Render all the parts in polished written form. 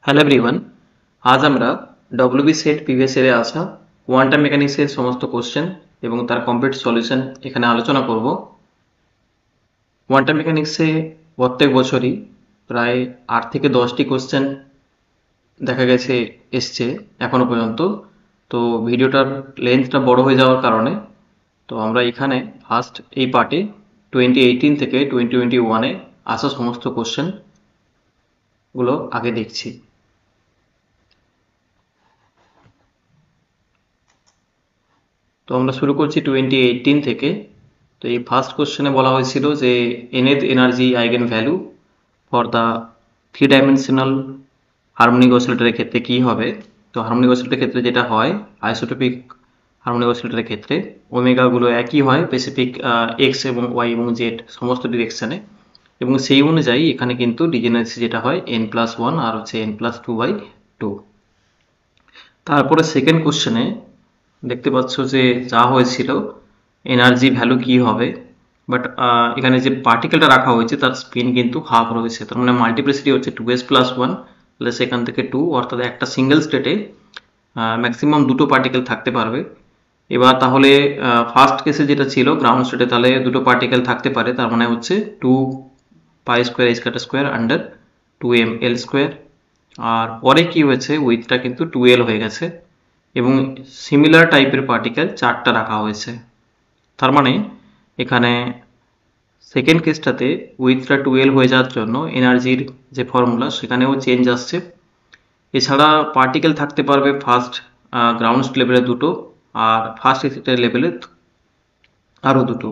Hello everyone, আজ আমরা WB set previous ইয়ারে আসা কোয়ান্টাম মেকানিক্সের সমস্ত কোশ্চেন এবং তার কমপ্লিট সলিউশন এখানে আলোচনা করব। কোয়ান্টাম মেকানিক্সে প্রত্যেক বছরই প্রায় 8 থেকে 10টি কোশ্চেন দেখা গেছে এসছে এখনো পর্যন্ত। তো ভিডিওটার লেন্থটা বড় হয়ে যাওয়ার কারণে তো আমরা এখানে ফার্স্ট এই পার্টে 2018 থেকে 2021-এ আসা সমস্ত কোশ্চেনগুলো আগে দেখছি। তো আমরা শুরু করছি 2018 থেকে। তো এই ফার্স্ট কোশ্চেনে বলা হয়েছিল যে nth energy eigenvalue for the 3 dimensional harmonic অসিলেটরের ক্ষেত্রে কি হবে। তো হারমোনিক অসিলেটরের ক্ষেত্রে যেটা হয়, আইসোটোপিক হারমোনিক অসিলেটরের ক্ষেত্রে ওমেগাগুলো একই হয় স্পেসিফিক এক্স এবং ওয়াই এবং জেড সমস্ত ডিরেকশানে, এবং সেই অনুযায়ী এখানে কিন্তু ডিজেনারেসি যেটা হয় n+1 আর হচ্ছে n+2/2। তারপরে সেকেন্ড কোশ্চেনে দেখতে পাচ্ছ যে যা হয়েছিল এনার্জি ভ্যালু কি হবে, বাট এখানে যে পার্টিকেলটা রাখা হয়েছে তার স্পিন কিন্তু হাফ রয়েছে, তার মানে মাল্টিপ্লিসিটি হচ্ছে 2s+1, তাহলে সেখান থেকে 2, অর্থাৎ একটা সিঙ্গেল স্টেটে ম্যাক্সিমাম দুটো পার্টিকেল থাকতে পারবে। এবার তাহলে ফার্স্ট কেসে যেটা ছিল গ্রাউন্ড স্টেটে, তাহলে দুটো পার্টিকেল থাকতে পারে, তার মানে হচ্ছে 2π² আর পরে কি হয়েছে, উইথটা কিন্তু 2l হয়ে গেছে এবং সিমিলার টাইপের পার্টিকেল 4টা রাখা হয়েছে। তার মানে এখানে সেকেন্ড কেসটাতে উইথটা 2l হয়ে যাওয়ার জন্য এনার্জির যে ফর্মুলা সেখানেও চেঞ্জ আসছে। এছাড়া পার্টিকেল থাকতে পারবে ফার্স্ট গ্রাউন্ড লেভেলে দুটো আর ফার্স্ট লেভেলে আরও দুটো।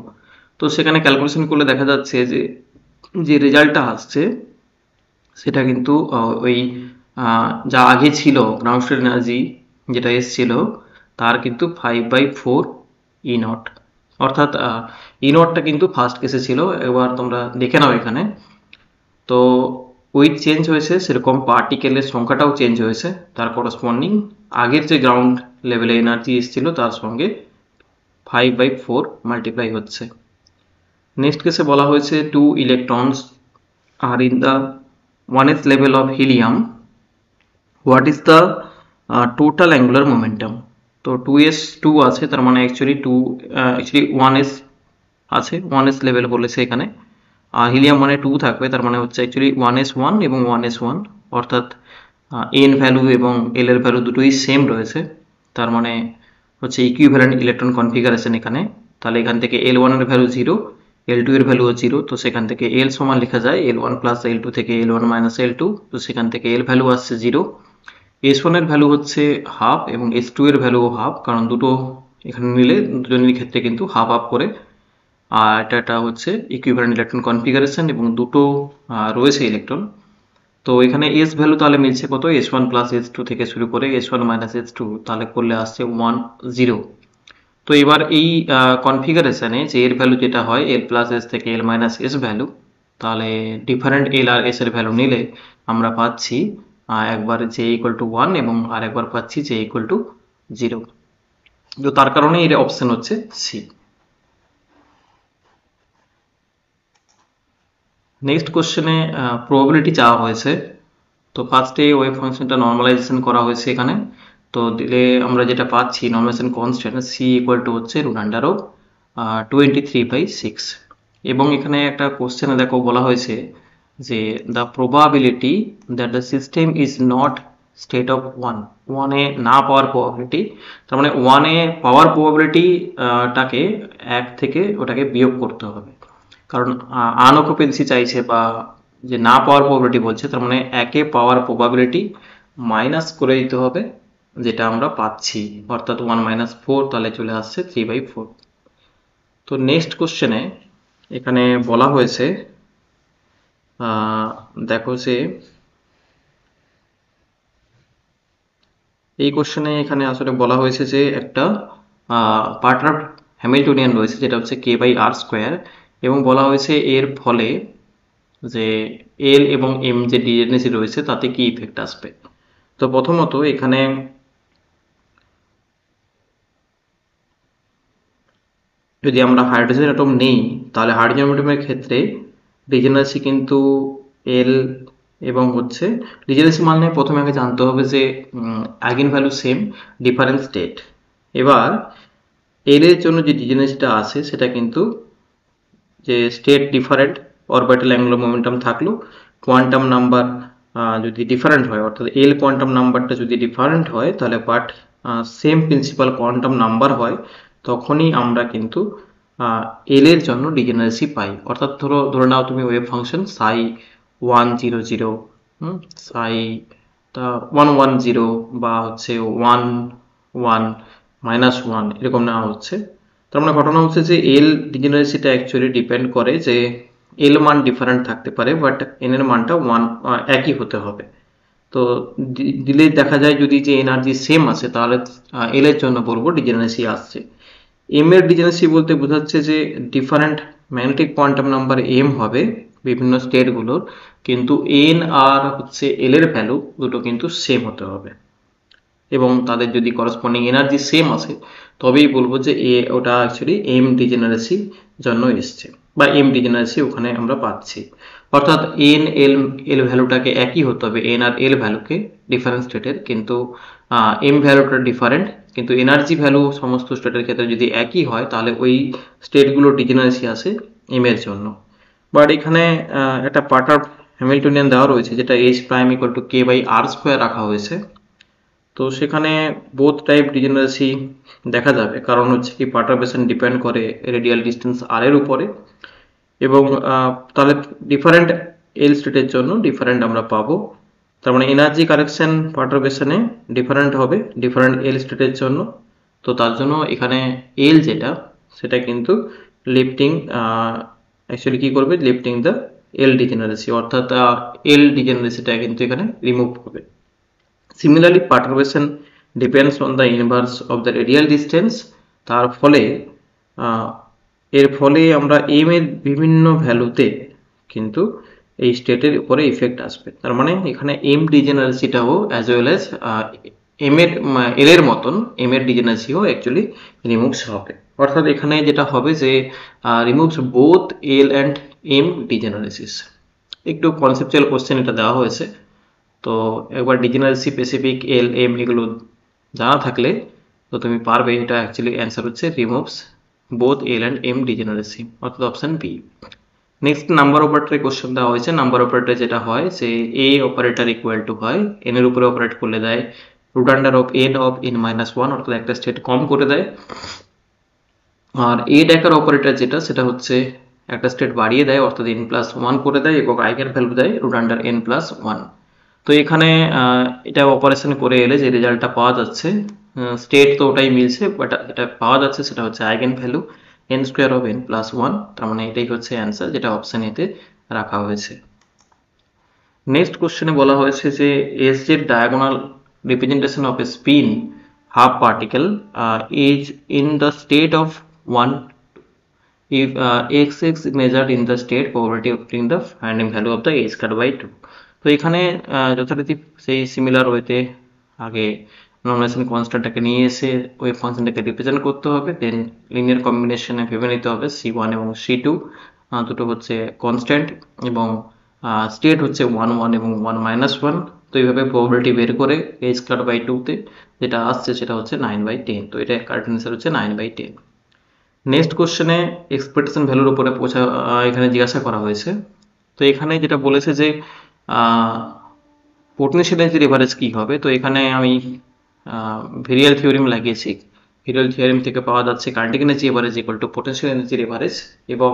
তো সেখানে ক্যালকুলেশন করলে দেখা যাচ্ছে যে যে রেজাল্টটা আসছে সেটা কিন্তু ওই যা আগে ছিল গ্রাউন্ড স্টেট এনার্জি যেটা এসছিল তার কিন্তু 5/4 E0, অর্থাৎ E0টা কিন্তু ফার্স্ট কেসে ছিল। এবার তোমরা দেখে নাও এখানে, তো উইথ চেঞ্জ হয়েছে সেরকম পার্টিকেলের সংখ্যাটাও চেঞ্জ হয়েছে, তার করসপন্ডিং আগের যে গ্রাউন্ড লেভেলে এনার্জি এসেছিল তার সঙ্গে 5/4 মাল্টিপ্লাই হচ্ছে। নেক্সট কেসে বলা হয়েছে 2 electrons are in the 1s level of helium, what is the total angular momentum? তো 2s2 আছে, তার মানে অ্যাকচুয়ালি 1s আছে, 1s লেভেল বলেছে এখানে, আর হিলিয়াম মানে 2 থাকবে, তার মানে হচ্ছে অ্যাকচুয়ালি 1s1 এবং 1s1, অর্থাৎ এন ভ্যালু এবং এল এর ভ্যালু দুটোই সেম রয়েছে, তার মানে হচ্ছে ইকুইভ্যালেন্ট ইলেকট্রন কনফিগারেশন এখানে। তাহলে এখান থেকে L1 এর ভ্যালু 0, L2 এর ভ্যালু 0, তো সেখান থেকে L সমান লেখা যায় L1 প্লাস L2 থেকে L1 মাইনাস L2, তো সেখান থেকে L ভ্যালু আসছে 0। S1 এর ভ্যালু হচ্ছে হাফ এবং S2 এর ভ্যালুও হাফ, কারণ দুটো এখানে নিলে দুজনের ক্ষেত্রে কিন্তু হাফ হাফ করে, আর এটা হচ্ছে ইকুইভ্যালেন্ট ইলেকট্রন কনফিগারেশন এবং দুটো রয়েছে ইলেকট্রন। তো এখানে এস ভ্যালু তাহলে মিলছে কত, S1 প্লাস S2 থেকে শুরু করে S1 মাইনাস S2, তাহলে করলে আসছে 1 0। তো এবার এই কনফিগারেশনে যে এর ভ্যালু যেটা হয় L প্লাস এস থেকে L মাইনাস এস ভ্যালু, তাহলে ডিফারেন্ট এল আর এস এর ভ্যালু নিলে আমরা পাচ্ছি একবার জে ইকুয়াল টু 1 এবং আর একবার পাচ্ছি জে ইকুয়াল টু 0। তো তার কারণে এর অপশন হচ্ছে সি। নেক্সট কোশ্চেনে প্রবাবিলিটি চাওয়া হয়েছে। তো ফার্স্টে ওয়েভ ফাংশনটা নর্মালাইজেশন করা হয়েছে এখানে, তো দিলে আমরা যেটা পাচ্ছি normalization constant C equal to হচ্ছে √23/6, এবং এখানে একটা কোশ্চেনে দেখো বলা হয়েছে যে the probability that the system is not state of 1 এ না পাওয়ার প্রবাবিলিটি, তার মানে 1 এ পাওয়ার প্রবাবিলিটিটাকে 1 থেকে ওটাকে বিয়োগ করতে হবে, কারণ আনঅকুপেন্সি চাইছে বা যে না পাওয়ার প্রবাবিলিটি বলছে, তার মানে 1 এ পাওয়ার প্রবাবিলিটি মাইনাস করে দিতে হবে যেটা আমরা পাচ্ছি, অর্থাৎ 1 - 4, তাহলে চলে আসছে 3/4। তো নেক্সট কোশ্চেনে এখানে বলা হয়েছে দেখো যে এই কোশ্চেনে এখানে আসলে বলা হয়েছে যে একটা পার্টনার হ্যামিল্টনিয়ান রয়েছে যেটা হচ্ছে k/r², এবং বলা হয়েছে এর ফলে যে এল এবং এম যে ডিজেনারেসি রয়েছে তাতে কি ইফেক্ট আসবে। তো প্রথমত এখানে যদি আমরা হাইড্রোজেন অ্যাটম নেই, তাহলে হাইড্রোজেন অ্যাটমের ক্ষেত্রে ডিজেনারেসি কিন্তু এল এবং হচ্ছে ডিজেনারেসি মানে প্রথমে আগে জানতে হবে যে eigen value same, different state. এবার এল এর জন্য যে ডিজেনারেসিটা আছে সেটা কিন্তু যে state different, orbital angular momentum থাকলো, কোয়ান্টাম নাম্বার যদি ডিফারেন্ট হয়, অর্থাৎ এল কোয়ান্টাম নাম্বারটা যদি ডিফারেন্ট হয় তাহলে but same principal quantum number হয়, তখনই আমরা কিন্তু এল এর জন্য ডিজেনারেসি পাই। অর্থাৎ ধরে নাও তুমি ওয়েভ ফাংশন সাই 100, সাই 110 বা হচ্ছে 1 1 এরকম নেওয়া হচ্ছে। তার মানে ঘটনা হচ্ছে যে এল ডিজেনারেসিটা অ্যাকচুয়ালি ডিপেন্ড করে যে এল মান ডিফারেন্ট থাকতে পারে বাট এন এর মানটা একই হতে হবে। তো দিলে দেখা যায় যদি যে এনার্জি সেম আছে তাহলে এল এর জন্য বলবো ডিজেনারেসি আসছে। এম এর ডিজেনারেসি বলতে বোঝাচ্ছে যে different magnetic quantum number M হবে বিভিন্ন স্টেটগুলোর, কিন্তু এন আর হচ্ছে এল এর ভ্যালু দুটো কিন্তু সেম হতে হবে এবং তাদের যদি করসপন্ডিং এনার্জি সেম আছে তবেই বলবো যে ওটা অ্যাকচুয়ালি এম ডিজেনারেসি জন্য এসছে বা এম ডিজেনারেসি ওখানে আমরা পাচ্ছি। অর্থাৎ এন এল এল ভ্যালুটাকে একই হতে হবে, এন আর এল ভ্যালুকে ডিফারেন্ট স্টেটের, কিন্তু এম ভ্যালুটা ডিফারেন্ট, কিন্তু এনার্জি ভ্যালু সমস্ত স্টেটের ক্ষেত্রে যদি একই হয় তাহলে ওই স্টেটগুলো ডিজেনারেসি আসে এম এর জন্য। বাট এখানে একটা পার্ট হ্যামিল্টনিয়ান দেওয়া রয়েছে যেটা H prime equal to k by r square রাখা হয়েছে। তো সেখানে বোথ টাইপ ডিজেনারেসি দেখা যাবে, কারণ হচ্ছে কি পার্টারবেশন ডিপেন্ড করে রেডিয়াল ডিস্টেন্স আর এর উপরে, এবং তাহলে ডিফারেন্ট এল স্টেটের জন্য ডিফারেন্ট আমরা পাবো। তার মানে এনার্জি কারেকশন পার্টারবেশনে ডিফারেন্ট হবে ডিফারেন্ট এল স্টেটের জন্য। তো তার জন্য এখানে এল যেটা সেটা কিন্তু লিফটিং অ্যাকচুয়ালি কি করবে, লিফটিং দ্য এল ডিজেনারেসি, অর্থাৎ এল ডিজেনারেসিটা কিন্তু এখানে রিমুভ হবে। Similarly, perturbation depends on the inverse of the radial distance। তার ফলে এর ফলে আমরা এম এর বিভিন্ন ভ্যালুতে কিন্তু এই স্টেটের উপরে ইফেক্ট আসবে। তার মানে এখানে এম ডিজেনারেসিটাও অ্যাজ ওয়েল অ্যাজ এম এর এল এর মতন এম এর ডিজেনারেসিও অ্যাকচুয়ালি রিমুভস হবে। অর্থাৎ এখানে যেটা হবে যে removes both L and M degeneracies. একটু কনসেপচুয়াল কোশ্চেন এটা দেওয়া হয়েছে, তো একবার ডিজেনারেসি স্পেসিফিক এল এম এগুলো জানা থাকলে তো তুমি পারবে। এটা অ্যাকচুয়ালি অ্যান্সার হচ্ছে removes both L and M degeneracy, অর্থাৎ অপশন বি। নেক্সট নাম্বার অপারেটরের কোশ্চেন দেওয়া হয়েছে। নাম্বার অপারেটর যেটা হয় যে এ অপারেটর ইকুয়াল টু হয় এন এর উপরে অপারেট করলে দেয় root under of N minus one, অর্থাৎ একটা স্টেট কম করে দেয়। আর এ ড্যাকার অপারেটর যেটা সেটা হচ্ছে একটা স্টেট বাড়িয়ে দেয়, অর্থাৎ এন প্লাস ওয়ান করে দেয় এবং আইগেন ভ্যালু দেয় root under N plus one. তো এখানে এটা অপারেশন করে এলে যে রেজাল্টটা পাওয়া যাচ্ছে, স্টেট তো ওটাই মিলছে, বাট এটা পাওয়া যাচ্ছে সেটা হচ্ছে eigen value N square of N plus one. তার মানে এটাই হচ্ছে অ্যান্সার যেটা অপশন এতে রাখা হয়েছে। নেক্সট কোশ্চেনে বলা হয়েছে যে S Z diagonal representation of A spin half particle is in the state of one if x measured in the state probability of obtaining the finding value of the h squared by 2। তো এখানে যথারীতি সেই similar ওয়েতে আগে normalisation কনস্ট্যান্টটাকে নিয়ে এসে ওই ফাংশনটাকে represent করতে হবে, দেন লিনিয়ার কম্বিনেশনে ভেবে নিতে হবে c1 এবং c2 দুটো হচ্ছে কনস্ট্যান্ট এবং স্টেট হচ্ছে 1 1 এবং 1 মাইনাস 1। তো এইভাবে প্রবাবিলিটি বের করে h squared by 2তে যেটা আসছে সেটা হচ্ছে 9/10। তো এটা কারেক্ট অ্যান্সার হচ্ছে 9/10। নেক্সট কোশ্চেনে এক্সপেকটেশন ভ্যালুর উপরে এখানে জিজ্ঞাসা করা হয়েছে। তো এখানে যেটা বলেছে যে পোটেনশিয়াল এনার্জি এভারেজ কী হবে। তো এখানে আমি ভেরিয়াল থিওরিম লাগিয়েছি। ভেরিয়াল থিওরিম থেকে পাওয়া যাচ্ছে kinetic energy average equal to potential এনার্জির এভারেজ, এবং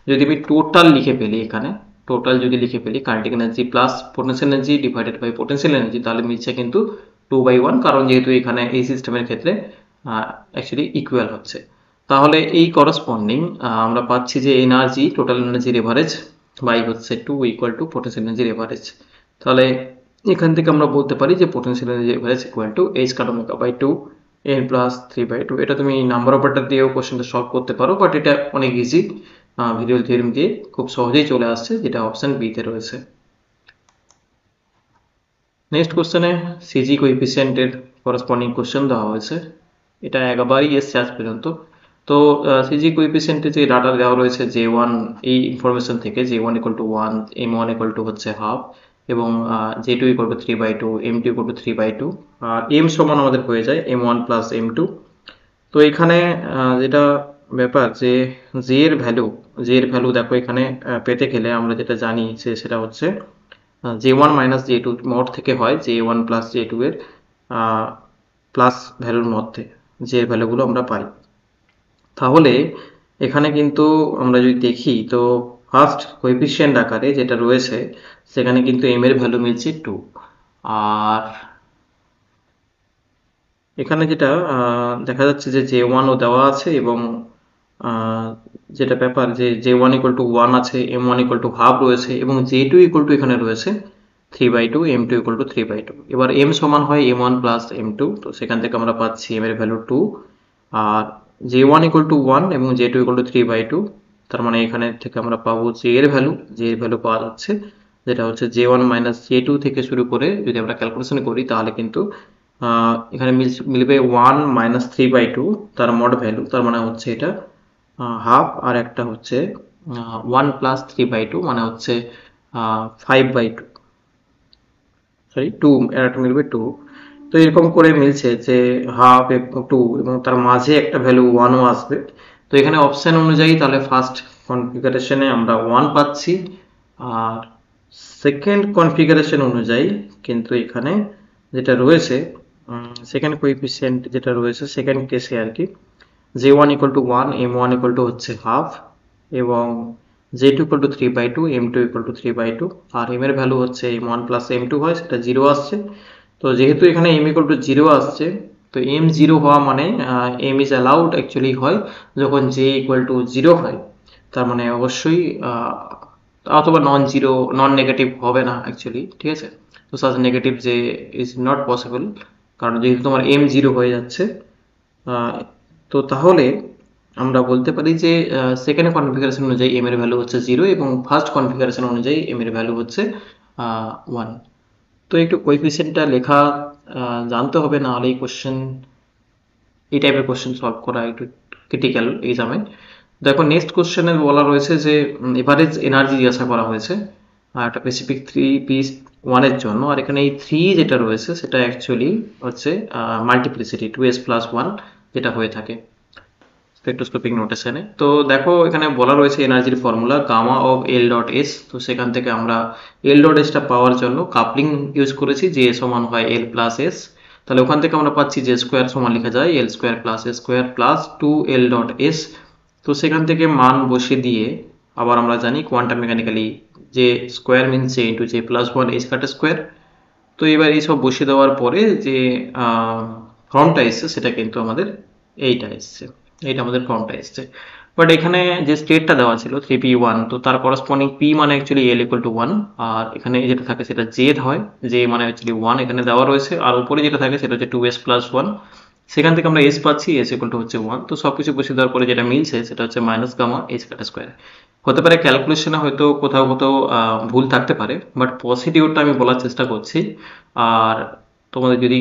যদি আমি টোটাল লিখে ফেলি এখানে টোটাল যদি লিখে ফেলি kinetic energy plus potential energy divided by potential energy, তাহলে মিলছে কিন্তু 2/1, কারণ যেহেতু এখানে এই সিস্টেমের ক্ষেত্রে অ্যাকচুয়ালি ইকুয়াল হচ্ছে। তাহলে এই করসপন্ডিং আমরা পাচ্ছি যে এনার্জি টোটাল এনার্জির এভারেজ বাই হচ্ছে 2 ইকুয়াল টু পোটেনশিয়াল এনার্জির এভারেজ। তাহলে এখান থেকে আমরা বলতে পারি যে potential energy average equal to h cut omega by 2 n plus 3/2। এটা তুমি নাম্বার অপারেটর দিয়েও কোশ্চেনটা সলভ করতে পারো, বাট এটা অনেক ইজি, ভিডিও থিওরিম দিয়ে খুব সহজেই চলে আসছে, যেটা অপশন বিতে রয়েছে। নেক্সট কোশ্চেনে সিজি কোএফিসিয়েন্টের করসপন্ডিং কোশ্চেন দেওয়া হয়েছে। এটা একবারই এসছে আজ পর্যন্ত। তো সিজি কোএফিসিয়েন্টে যে ডাটা দেওয়া রয়েছে J1 এই ইনফরমেশন থেকে J1 equal to 1, M1 equal to হচ্ছে হাফ, এবং J2 equal to 3/2, M2 equal to 3/2, আর M সমান আমাদের হয়ে যায় M1 প্লাস M2। তো এখানে যেটা ব্যাপার যে J এর ভ্যালু দেখো এখানে পেতে গেলে আমরা যেটা জানি যে সেটা হচ্ছে J1 মাইনাস J2 মড থেকে হয় J1 প্লাস J2 এর প্লাস ভ্যালুর মধ্যে যে ভ্যালুগুলো আমরা পাই। তাহলে এখানে কিন্তু আমরা যদি দেখি তো ফার্স্ট কোএফিসিয়েন্ট আকারে যেটা রয়েছে সেখানে কিন্তু m এর ভ্যালু মিলছে 2, আর এখানে যেটা দেখা যাচ্ছে যে J1 ও দেওয়া আছে এবং যেটা ব্যাপার যে J1 ইকুয়াল টু 1 আছে, M1 ইকুয়াল টু হাফ রয়েছে এবং J2 ইকুয়াল টু এখানে রয়েছে 3/2, M2 ইকুয়াল টু 3/2। এবার M সমান হয় M1 প্লাস M2, তো সেখান থেকে আমরা পাচ্ছি M এর value 2, R J1 equal to 1 এবং J2 ইকুয়াল টু 3/2, তার মানে এখানে থেকে আমরা পাবো J এর ভ্যালু পাওয়া যাচ্ছে যেটা হচ্ছে J1 মাইনাস J2 থেকে শুরু করে যদি আমরা ক্যালকুলেশন করি তাহলে কিন্তু এখানে মিলবে 1 মাইনাস 3/2 তার মড ভ্যালু, তার মানে হচ্ছে এটা হাফ, আর একটা হচ্ছে 1 প্লাস 3/2 মানে হচ্ছে 5/2, সরি 2, এর একটা মিলবে 2। তো এরকম করে মিলছে যে হাফ এবং 2 এবং তার মাঝে একটা ভ্যালু 1 ও আসবে। তো এখানে অপশন অনুযায়ী তাহলে ফার্স্ট কনফিগারেশনে আমরা 1 পাচ্ছি, আর সেকেন্ড কনফিগারেশন অনুযায়ী কিন্তু এখানে যেটা রয়েছে সেকেন্ড কোএফিসিয়েন্ট যেটা রয়েছে সেকেন্ড কেসে আর কি J1 equal to 1, M1 equal to হচ্ছে হাফ এবং J2 equal to 3/2, M2 equal to 3/2, আর M এর ভ্যালু হচ্ছে M1 প্লাস M2 হয়, সেটা 0 আসছে। তো যেহেতু এখানে M ইকুয়াল টু 0 আসছে, তো M 0 হওয়া মানে M ইজ অ্যালাউড অ্যাকচুয়ালি হয় যখন J ইকুয়াল টু 0 হয়, তার মানে অবশ্যই অথবা নন নেগেটিভ হবে না অ্যাকচুয়ালি, ঠিক আছে। তো সাচ নেগেটিভ যে ইজ নট পসিবল, কারণ যেহেতু তোমার M 0 হয়ে যাচ্ছে। তো তাহলে আমরা বলতে পারি যে সেকেন্ড কনফিগারেশন অনুযায়ী M এর ভ্যালু হচ্ছে 0 এবং ফার্স্ট কনফিগারেশন অনুযায়ী M এর ভ্যালু হচ্ছে 1। তো একটু কোএফিসিয়েন্টটা লেখা জানতে হবে, না হলে এই টাইপের কোশ্চেন সলভ করা একটু ক্রিটিক্যাল এক্সামে। দেখো নেক্সট কোশ্চেনে বলা রয়েছে যে এভারেজ এনার্জি জিজ্ঞাসা করা হয়েছে একটা স্পেসিফিক 3p1 এর জন্য, আর এখানে এই 3 যেটা রয়েছে সেটা অ্যাকচুয়ালি হচ্ছে মাল্টিপ্লিসিটি 2s প্লাস 1 যেটা হয়ে থাকে স্পেকট্রোস্কোপিক নোটেশনে। তো দেখো এখানে বলা রয়েছে এনার্জির formula gamma of L dot S. তো সেখান থেকে আমরা এল ডট এসটা পাওয়ার জন্য কাপলিং ইউজ করেছি, যে সমান হয় এল প্লাস এস। তাহলে ওখান থেকে আমরা পাচ্ছি যে স্কোয়ার সমান লেখা যায় L square plus S square plus 2l dot S. তো সেখান থেকে মান বসিয়ে দিয়ে আবার আমরা জানি কোয়ান্টাম মেকানিক্যালি যে square means J into J plus 1 H কাটা স্কোয়ার। তো এবার এইসব বসিয়ে দেওয়ার পরে যে ফর্মটা এসছে সেটা কিন্তু আমাদের এইটা এসছে, এইটা আমাদের ফর্মটা এসছে। বাট এখানে যে স্টেটটা দেওয়া ছিল 3p1, তো তার করসপন্ডিং p মানে অ্যাকচুয়ালি l ইকুয়াল টু 1, আর এখানে যেটা থাকে সেটা z হয়, j মানে অ্যাকচুয়ালি 1 এখানে দেওয়া রয়েছে, আর উপরে যেটা থাকে সেটা হচ্ছে 2s প্লাস 1, সেখান থেকে আমরা s পাচ্ছি, s ইকুয়াল টু হচ্ছে 1। তো সবকিছু বসিয়ে দেওয়ার পরে যেটা মিলছে সেটা হচ্ছে মাইনাস গামা এইচ কাটা স্কোয়ার। হতে পারে ক্যালকুলেশনে হয়তো কোথাও ভুল থাকতে পারে, বাট প্রসিডিওরটা আমি বলার চেষ্টা করছি। আর তোমাদের যদি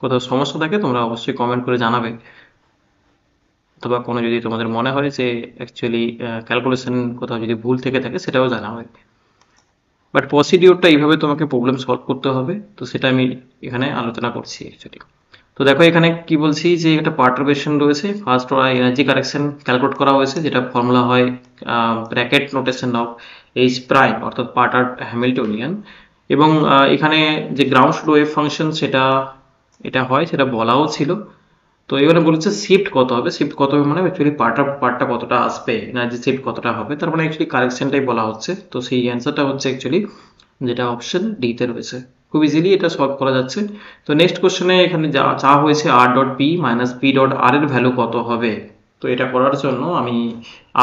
কোথাও সমস্যা থাকে তোমরা অবশ্যই কমেন্ট করে জানাবে, অথবা কোনো যদি তোমাদের মনে হয় যে অ্যাকচুয়ালি ক্যালকুলেশন কোথাও যদি ভুল থেকে থাকে সেটাও জানাবে। বাট প্রসিডিওরটা এইভাবে তোমাকে প্রবলেম সলভ করতে হবে, তো সেটা আমি এখানে আলোচনা করছি অ্যাকচুয়ালি। তো দেখো এখানে কি বলছি যে একটা পার্টারবেশন রয়েছে, ফার্স্ট ওরা এনার্জি কারেকশন ক্যালকুলেট করা হয়েছে, যেটা ফর্মুলা হয় bracket notation of H prime অর্থাৎ পার্টার হ্যামিল্টনিয়ান। এবং এখানে যে গ্রাউন্ড স্লো ওয়েভ ফাংশন এটা হয় সেটা বলাও ছিল। তো এবারে বলেছে শিফট কত হবে, মানে অ্যাকচুয়ালি পার্টটা কতটা আসবে, এনার্জি শিফট কতটা হবে, তার মানে অ্যাকচুয়ালি কারেকশনটাই বলা হচ্ছে। তো সেই অ্যান্সারটা হচ্ছে অ্যাকচুয়ালি যেটা অপশন ডিতে রয়েছে, খুব ইজিলি এটা সলভ করা যাচ্ছে। তো নেক্সট কোশ্চেনে এখানে যা চাওয়া হয়েছে R dot P minus P dot R এর ভ্যালু কত হবে। তো এটা করার জন্য আমি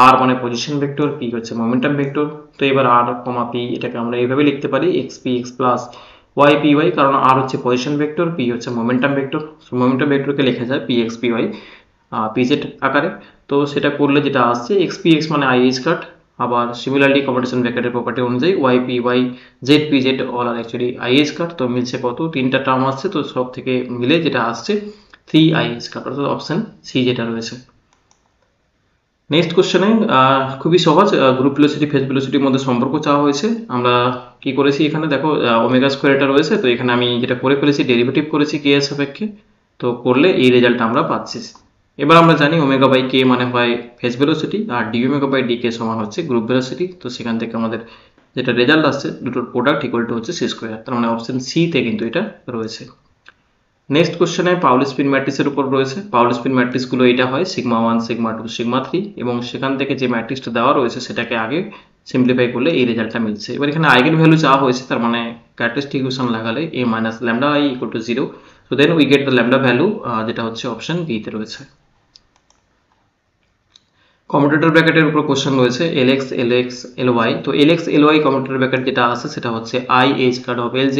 আর মানে পজিশন ভেক্টর, পি হচ্ছে মোমেন্টাম ভেক্টর। তো এবার আর কমা পি এটাকে আমরা এইভাবে লিখতে পারি X P X plus Y P Y, কারণ আর হচ্ছে পজিশন ভেক্টর, পি হচ্ছে মোমেন্টাম ভেক্টর। মোমেন্টাম ভেক্টরকে লেখা যায় P X P Y P Z আকারে। তো সেটা করলে যেটা আসছে এক্স পি এক্স মানে আই এইচ কাট, আবার সিমিলারলি কম্পিটিশন ব্র্যাকেটের প্রপার্টি অনুযায়ী Y P Y Z P Z all are actually I H cut. তো মিলছে কত, তিনটা টার্ম আসছে, তো সব থেকে মিলে যেটা আসছে 3 আই এইচ কাট, অর্থাৎ অপশন সি যেটা রয়েছে। নেক্সট কোশ্চেনে খুবই সহজ, গ্রুপ ভেলোসিটি ফেজ ভেলোসিটির মধ্যে সম্পর্ক চাওয়া হয়েছে। আমরা কি করেছি এখানে দেখো ওমেগা স্কোয়ার এটা রয়েছে, তো এখানে আমি যেটা করে ফেলেছি ডেরিভেটিভ করেছি কে এর সাপেক্ষে, তো করলে এই রেজাল্টটা আমরা পাচ্ছি। এবার আমরা জানি ওমেগা বাই কে মানে হয় ফেজ ভেলোসিটি আর D omega by D K সমান হচ্ছে গ্রুপ ভেলোসিটি। তো সেখান থেকে আমাদের যেটা রেজাল্ট আসছে দুটোর প্রোডাক্ট ইকুয়াল টু হচ্ছে সি স্কোয়ার, তার মানে অপশন সি তে কিন্তু এটা রয়েছে। নেক্সট কোশ্চেনে পাউলি স্পিন ম্যাট্রিক্সের উপর রয়েছে। পাউলি স্পিন ম্যাট্রিক্সগুলো এটা হয় সিগমা 1 সিগমা 2 সিগমা 3, এবং সেখান থেকে যে ম্যাট্রিক্সটা দেওয়া রয়েছে সেটাকে আগে সিম্পলিফাই করলে এই রেজাল্টটা মিলছে। এবার এখানে আইগেন ভ্যালু চাওয়া হয়েছে, তার মানে ক্যারেক্টারিস্টিক ইকুয়েশন লাগালে a minus lambda i equal to 0, so then we get the lambda value, যেটা হচ্ছে অপশন বি তে রয়েছে। কমিউটেটর ব্র্যাকেটের উপর কোশ্চেন রয়েছে lx lx ly। তো lx ly কমিউটেটর ব্র্যাকেট যেটা আছে সেটা হচ্ছে i h card of lz,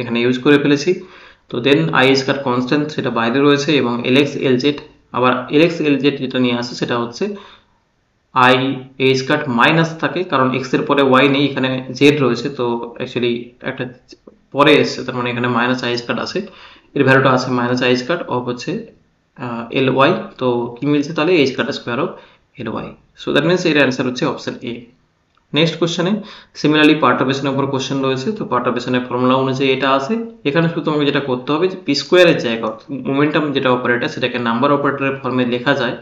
এখানে ইউজ করে ফেলেছি। তো দেন i h কার্ড কনস্ট্যান্ট সেটা বাইরে রয়েছে, এবং lx lz, আবার lx lz যেটা নিয়ে আসে সেটা হচ্ছে i h কার্ড মাইনাস থাকে, কারণ x এর পরে y নেই, এখানে z রয়েছে, তো অ্যাকচুয়ালি একটা পরে এসছে, তার মানে এখানে মাইনাস i h কার্ড আছে, এর ভ্যালুটা আছে minus i h card of হচ্ছে ly। তো কি মিলছে তাহলে h card square of ly, so that means এর অ্যান্সার হচ্ছে অপশন এ। নেক্সট কোশ্চেনে সিমিলারলি পার্টারবেশনের উপর কোশ্চেন রয়েছে। তো পার্টারবেশনের ফর্মুলা অনুযায়ী এটা আছে, এখানে শুধু তোমাকে যেটা করতে হবে যে পি স্কোয়ারের জায়গা মোমেন্টাম যেটা অপারেটর সেটাকে নাম্বার অপারেটরের ফর্মে লেখা যায়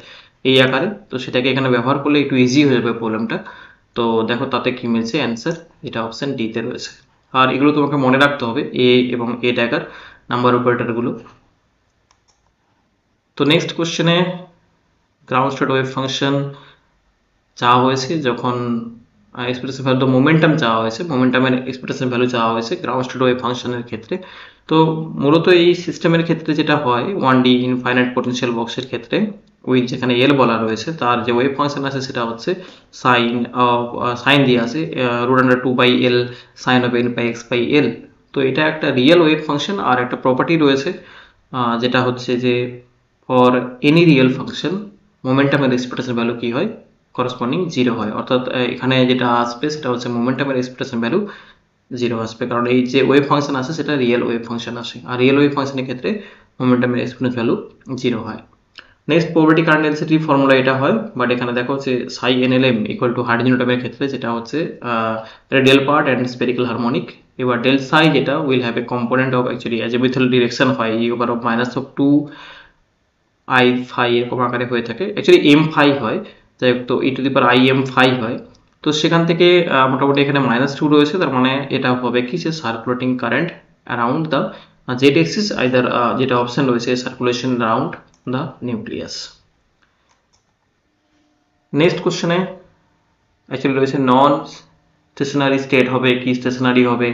এই আকারে, তো সেটাকে এখানে ব্যবহার করলে একটু ইজি হয়ে যাবে প্রবলেমটা। তো দেখো তাতে কি মিলছে অ্যান্সার, এটা অপশন ডি তে রয়েছে। আর এগুলো তোমাকে মনে রাখতে হবে, এ এবং এ ড্যাগার নাম্বার অপারেটরগুলো। তো নেক্সট কোশ্চেনে গ্রাউন্ড স্টেট ওয়েভ ফাংশন চাওয়া হয়েছে, যখন এক্সপ্রেশন ভ্যালু মোমেন্টাম চাওয়া হয়েছে, মোমেন্টামের এক্সপ্রেশন ভ্যালু চাওয়া হয়েছে গ্রাউন্ড স্টেট ওয়েভ ফাংশনের ক্ষেত্রে। তো মূলত এই সিস্টেমের ক্ষেত্রে যেটা হয় 1D ইনফাইনাইট পোটেনশিয়াল বক্সের ক্ষেত্রে উইথ যেখানে এল বলা রয়েছে, তার যে ওয়েভ ফাংশন আছে সেটা হচ্ছে সাইন দিয়ে আছে √2/L sine of n by x by L। তো এটা একটা রিয়েল ওয়েভ ফাংশন, আর একটা প্রপার্টি রয়েছে যেটা হচ্ছে যে ফর এনি রিয়েল ফাংশন মোমেন্টামের এক্সপ্রেশন ভ্যালু কি হয়, করসপন্ডিং 0 হয়, অর্থাৎ এখানে যেটা আসবে সেটা হচ্ছে মোমেন্টামের এক্সপ্রেশন ভ্যালু 0 আসবে, কারণ এই যে ওয়েভ ফাংশন আছে সেটা রিয়েল ওয়েভ ফাংশন আসে, আর রিয়েল ওয়েভ ফাংশনের ক্ষেত্রে মোমেন্টামের এক্সপ্রেশন ভ্যালু 0 হয়। Next probability current density formula এটা হয়, বাট এখানে দেখো হচ্ছে psi NLM equal to hydrogen অ্যাটমের ক্ষেত্রে যেটা হচ্ছে del part and spherical harmonic. এবার ডেল সাই যেটা will have a component of actually azimuthal direction হয় ই ওভার অফ -2 i phi এরকম আকারে হয়ে থাকে, অ্যাকচুয়ালি m phi হয়, যাই হোক, তো e to the power i m phi হয়। তো সেখান থেকে মোটামুটি এখানে -2 রয়েছে, তার মানে এটা হবে কি যে circulating current around the z axis, either যেটা অপশন রয়েছে circulation around the nucleus. Next কোশ্চেনে অ্যাকচুয়ালি রয়েছে নন স্টেশনারি স্টেট হবে কি স্টেশনারি হবে,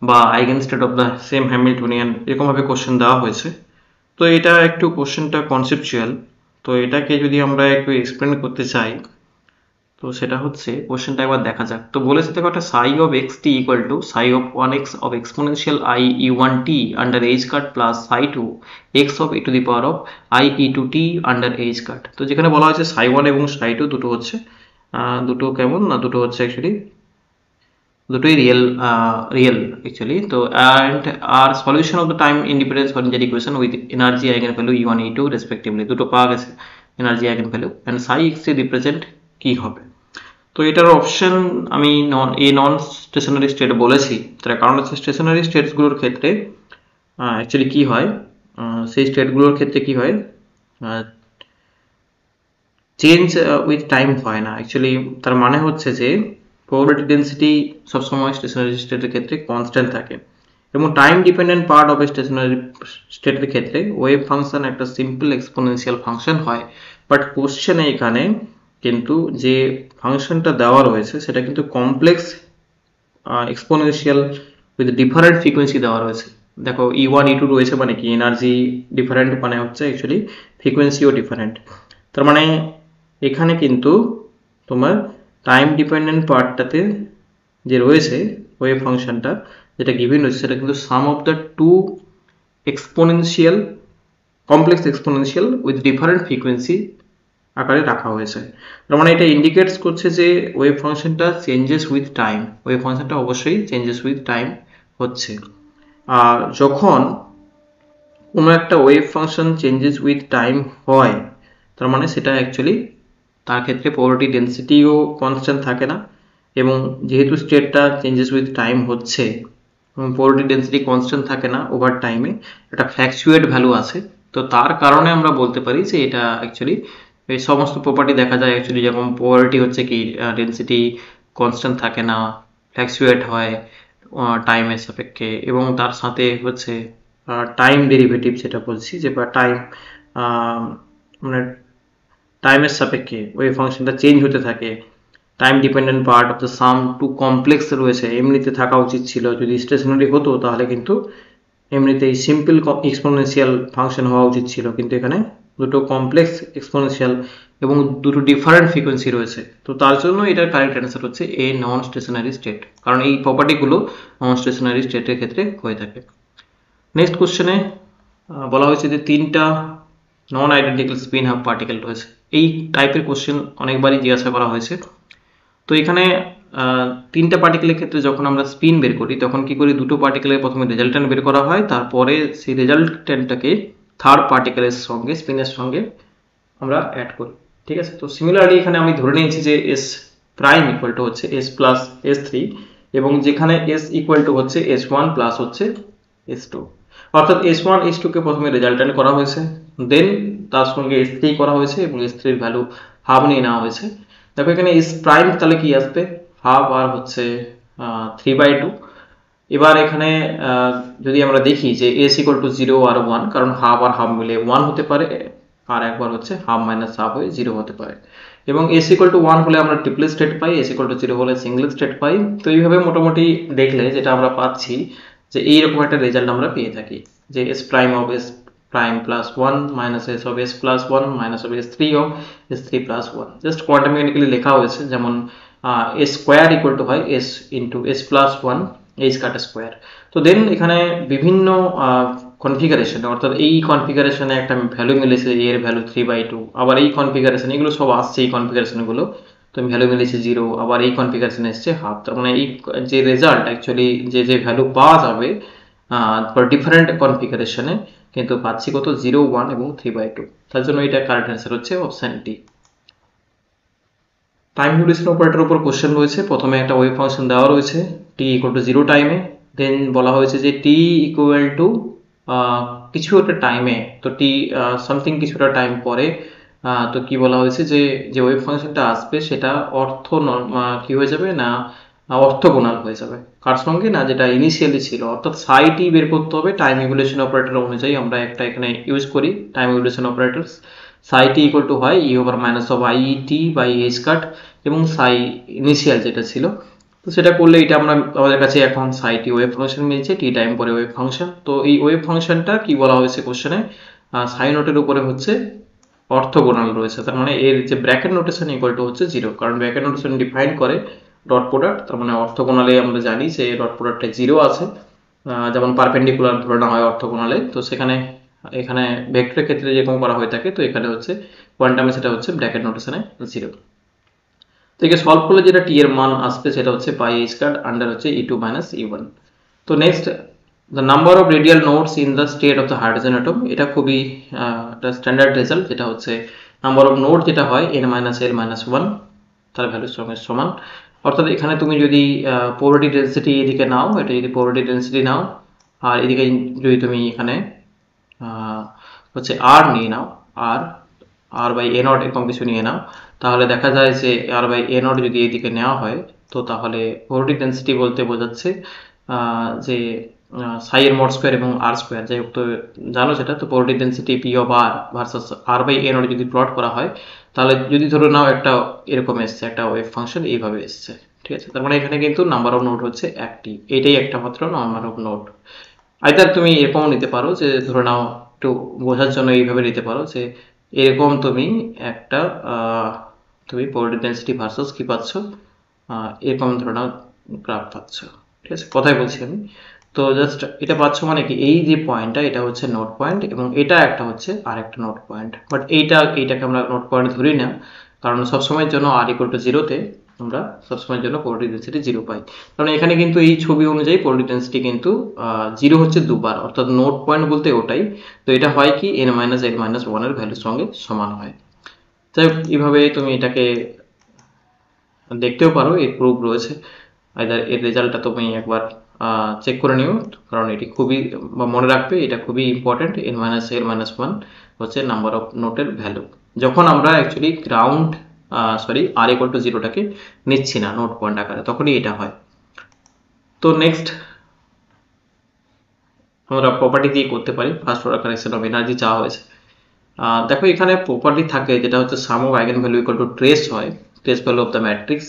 বা eigen state of the same Hamiltonian, এরকমভাবে কোশ্চেন দেওয়া হয়েছে। তো এটা একটু কোশ্চেনটা কনসেপচুয়াল, তো এটাকে যদি আমরা একটু এক্সপ্লেন করতে চাই তো সেটা হচ্ছে কোশ্চেনটা একবার দেখা যাক। তো বলেছে দেখো একটা psi of X T equal to psi of 1x of exponential i e1t under H cut plus psi two X of e to the power of i e2t under H cut. তো যেখানে বলা হয়েছে সাই 1 এবং সাই 2 দুটো হচ্ছে দুটো কেমন না, দুটো হচ্ছে অ্যাকচুয়ালি দুটোই রিয়েল অ্যাকচুয়ালি। তো অ্যান্ড আর solution of the time independence Schrodinger equation with energy eigenvalue e1 e2 respectively, দুটো পাওয়া গেছে energy eigenvalue, and psi X এর রিপ্রেজেন্ট কি হবে। তো এটার অপশন আমি নন স্টেশনারি স্টেট বলেছি, তার কারণ হচ্ছে স্টেশনারি স্টেটসগুলোর ক্ষেত্রে অ্যাকচুয়ালি কি হয়, সেই স্টেটগুলোর ক্ষেত্রে কি হয় চেঞ্জ উইথ টাইম হয় না অ্যাকচুয়ালি। তার মানে হচ্ছে যে প্রবাবিলিটি ডেন্সিটি সবসময় স্টেশনারি স্টেটের ক্ষেত্রে কনস্ট্যান্ট থাকে, এবং time dependent part of stationary স্টেটের ক্ষেত্রে ওয়েভ ফাংশন একটা সিম্পল এক্সপোনেনশিয়াল ফাংশন হয়। বাট কোশ্চেনে এখানে কিন্তু যে ফাংশনটা দেওয়া রয়েছে সেটা কিন্তু complex exponential with different frequency দেওয়া রয়েছে। দেখো e1 e2 রয়েছে মানে কি এনার্জি ডিফারেন্ট, মানে হচ্ছে অ্যাকচুয়ালি ফ্রিকোয়েন্সিও ডিফারেন্ট। তার মানে এখানে কিন্তু তোমার টাইম ডিপেন্ডেন্ট পার্টটাতে যে রয়েছে ওয়েভ ফাংশনটা যেটা গিভেন রয়েছে সেটা কিন্তু sum of the two exponential complex exponential with different frequency আকারে রাখা হয়েছে। তার মানে এটা ইন্ডিকেটস করছে যে ওয়েভ ফাংশনটা চেঞ্জেস উইথ টাইম, ওয়েভ ফাংশনটা অবশ্যই চেঞ্জেস উইথ টাইম হচ্ছে। আর যখন কোনো একটা wave function changes with time হয় তার মানে সেটা অ্যাকচুয়ালি তার ক্ষেত্রে প্রবাবিলিটি ডেন্সিটিও কনস্ট্যান্ট থাকে না, এবং যেহেতু স্টেটটা চেঞ্জেস উইথ টাইম হচ্ছে এবং প্রবাবিলিটি ডেন্সিটি কনস্ট্যান্ট থাকে না ওভার টাইমে, একটা ফ্ল্যাকচুয়েট ভ্যালু আছে, তো তার কারণে আমরা বলতে পারি যে এটা অ্যাকচুয়ালি এই সমস্ত প্রপার্টি দেখা যায় অ্যাকচুয়ালি, যেমন প্রবাবিলিটি হচ্ছে কি ডেন্সিটি কনস্ট্যান্ট থাকে না, ফ্ল্যাকচুয়েট হয় টাইমের সাপেক্ষে, এবং তার সাথে হচ্ছে টাইম ডেরিভেটিভ যেটা বলছি, যে বা টাইম মানে টাইমের সাপেক্ষে ওই ফাংশনটা চেঞ্জ হতে থাকে, time dependent part of the sum two complex রয়েছে, এমনিতে থাকা উচিত ছিল, যদি স্টেশনারি হতো তাহলে কিন্তু এমনিতেই সিম্পল এক্সপোনেনশিয়াল ফাংশন হওয়া উচিত ছিল, কিন্তু এখানে দুটো কমপ্লেক্স এক্সপোনেনশিয়াল এবং দুটো ডিফারেন্ট ফ্রিকোয়েন্সি রয়েছে, তো তার জন্য এটার কারেক্ট অ্যান্সার হচ্ছে এ নন স্টেশনারি স্টেট, কারণ এই প্রপার্টিগুলো নন স্টেশনারি স্টেটের ক্ষেত্রে হয়ে থাকে। নেক্সট কোশ্চেনে বলা হয়েছে যে 3টা নন আইডেন্টিক্যাল স্পিন হাফ পার্টিকেল রয়েছে। এই টাইপের কোশ্চেন অনেকবারই জিজ্ঞাসা করা হয়েছে। তো এখানে 3টা পার্টিকেলের ক্ষেত্রে যখন আমরা স্পিন বের করি তখন কি করি, দুটো পার্টিকেলের প্রথমে রেজাল্টেন্ট বের করা হয়, তারপরে সেই রেজাল্টেন্টটাকে থার্ড পার্টিকেলের সঙ্গে স্পিনের সঙ্গে আমরা অ্যাড করি, ঠিক আছে। তো সিমিলারলি এখানে আমি ধরে নিয়েছি যে এস প্রাইম ইকুয়াল টু হচ্ছে এস প্লাস এস থ্রি, এবং যেখানে এস ইকুয়াল টু হচ্ছে এস ওয়ান প্লাস হচ্ছে এস টু, অর্থাৎ এস ওয়ান এস টুকে প্রথমে রেজাল্টেন্ট করা হয়েছে, দেন তার সঙ্গে এস থ্রি করা হয়েছে এবং এস থ্রির ভ্যালু হাফ নিয়ে নেওয়া হয়েছে। দেখো এখানে এস প্রাইম তাহলে কি আসবে, হাফ আর হচ্ছে 3/2। এবার এখানে যদি আমরা দেখি যে এস ইকুয়াল টু 0 আর 1, কারণ হাফ আর হাফ মিলে 1 হতে পারে, আর একবার হচ্ছে হাফ মাইনাস হাফ হয়ে 0 হতে পারে, এবং এস ইকুয়াল টু 1 হলে আমরা triple state pi, S equal to 0 হলে সিঙ্গেল স্টেট পাই। তো এইভাবে মোটামুটি দেখলে যেটা আমরা পাচ্ছি যে এইরকম একটা রেজাল্ট আমরা পেয়ে থাকি, যে S prime of S prime plus 1 minus S of S plus 1 minus of S three of S three plus 1, just quantum mechanically লেখা হয়েছে, যেমন এস স্কোয়ার ইকুয়াল টু হয় S into S plus 1 H কাটা square. তো দেন এখানে বিভিন্ন configuration, অর্থাৎ এই কনফিগারেশনে একটা ভ্যালু মিলেছে এর ভ্যালু 3/2, আবার এই কনফিগারেশন, এগুলো সব আসছে এই কনফিগারেশনগুলো, তো ভ্যালু মিলেছে 0, আবার এই কনফিগারেশনে এসছে হাফ, তার মানে এই যে রেজাল্ট অ্যাকচুয়ালি যে ভ্যালু পাওয়া যাবে ডিফারেন্ট কনফিগারেশনে, কিন্তু পাচ্ছি কত 0, 1 এবং 3/2, তার জন্য এটা কারেক্ট অ্যান্সার হচ্ছে option D. Time duration operator উপর কোশ্চেন রয়েছে। প্রথমে একটা ওয়েভ ফাংশন দেওয়া রয়েছে টি ইকুয়াল টু 0 টাইমে, দেন বলা হয়েছে যে টি ইকুয়াল টু কিছু একটা টাইমে, তো টি সামথিং কিছুটা টাইম পরে, তো কি বলা হয়েছে যে ওয়েভ ফাংশনটা আসবে সেটা কি হয়ে যাবে না অর্থগোনাল হয়ে যাবে, কার সঙ্গে না যেটা ইনিশিয়ালি ছিল, অর্থাৎ সাই টি বের করতে হবে টাইম ইভলিউশন অপারেটর অনুযায়ী। আমরা একটা এখানে ইউজ করি time evolution operator, Sai T equal to হয় ই over minus of I T by H cut, এবং সাই ইনিশিয়াল যেটা ছিল, তো সেটা করলে এটা আমাদের কাছে এখন সাই টি ওয়েভ ফাংশন মিলছে, টি টাইম পরে ওয়েভ ফাংশন। তো এই ওয়েভ ফাংশনটা কি বলা হয়েছে কোশ্চেনে, সাই নোটের উপরে হচ্ছে অর্থগোনাল রয়েছে, তার মানে এর যে ব্র্যাকেট নোটেশন ইকুয়াল টু হচ্ছে 0, কারণ ব্র্যাকেট নোটেশন ডিফাইন করে ডট প্রোডাক্ট, তার মানে অর্থগোনালে আমরা জানি যে ডট প্রোডাক্টে 0 আছে, যেমন পারপেন্ডিকুলার ধরে নেওয়া হয় অর্থগোনালে, তো সেখানে এখানে ভেক্টরের ক্ষেত্রে যেরকম করা হয়ে থাকে, তো এখানে হচ্ছে কোয়ান্টামে সেটা হচ্ছে ব্র্যাকেট নোটেশনে 0। তো একে সলভ করলে যেটা টি এর মান আসবে সেটা হচ্ছে পাই এইচ কার্ড আন্ডার হচ্ছে ই টু মাইনাস ই ওয়ান। তো next the number of radial notes in the state of the hydrogen atom, এটা খুবই একটা স্ট্যান্ডার্ড রেজাল্ট, যেটা হচ্ছে নাম্বার অফ নোট যেটা হয় n minus L minus one তার ভ্যালুর সঙ্গে সমান, অর্থাৎ এখানে তুমি যদি প্রবাবিলিটি ডেন্সিটি এদিকে নাও, এটা যদি প্রবাবিলিটি ডেন্সিটি নাও, আর এদিকে যদি তুমি এখানে হচ্ছে আর নিয়ে নাও, আর বাই এ নট এরকম কিছু নিয়ে নাও, তাহলে দেখা যায় যে আর বাই এ নট যদি এদিকে নেওয়া হয়, তো তাহলে প্রবাবিলিটি ডেন্সিটি বলতে বোঝাচ্ছে যে সাই এর মড স্কোয়ার এবং আর স্কোয়ার, যাই হোক, তো জানো সেটা। তো probability density P of r versus r by a not যদি প্লট করা হয়, তাহলে যদি ধরো নাও একটা এরকম এসছে, একটা ওয়েভ ফাংশন এইভাবে এসছে, ঠিক আছে। তার মানে এখানে কিন্তু নাম্বার অফ নোট হচ্ছে একটি, এটাই একটা মাত্র নাম্বার অফ নোট। আইদার তুমি এরকমও নিতে পারো যে ধরে নাও, একটু বোঝার জন্য এইভাবে নিতে পারো যে এরকম তুমি একটা তুমি প্রবাবিলিটি ডেন্সিটি ভার্সাস কি পাচ্ছ, এরকম ধরনের গ্রাফ পাচ্ছ, ঠিক আছে, কথাই বলছি আমি। তো জাস্ট এটা পাচ্ছ মানে কি, এই যে পয়েন্টটা এটা হচ্ছে নোট পয়েন্ট, এবং এটা একটা হচ্ছে আর একটা নোট পয়েন্ট, বাট এইটাকে আমরা নোট পয়েন্ট ধরি না, কারণ সবসময়ের জন্য আর ইকুয়াল টু 0-তে আমরা সবসময়ের জন্য প্রবাবিলিটি ডেন্সিটি 0 পাই, কারণ এখানে কিন্তু এই ছবি অনুযায়ী প্রবাবিলিটি ডেন্সিটি কিন্তু 0 হচ্ছে দুবার, অর্থাৎ নোট পয়েন্ট বলতে ওটাই। তো এটা হয় কি n মাইনাস এল মাইনাস ওয়ানের ভ্যালুর সঙ্গে সমান হয়। যাই হোক, এইভাবে তুমি এটাকে দেখতেও পারো, এর প্রুফ রয়েছে। আইদার এর রেজাল্টটা তুমি একবার চেক করে নিও, কারণ এটি খুবই মনে রাখবে, এটা খুবই ইম্পর্টেন্ট। n-l-1 হচ্ছে নাম্বার অফ নোটের ভ্যালু যখন আমরা actually ground r equal to 0টাকে নিচ্ছি না নোট পয়েন্ট আকারে, তখনই এটা হয়। তো নেক্সট আমরা প্রপার্টি দিয়ে করতে পারি। First order correction of energy চাওয়া হয়েছে। দেখো এখানে প্রপার্টি থাকে যেটা হচ্ছে sum of eigenvalue equal to trace হয়, trace value of the matrix.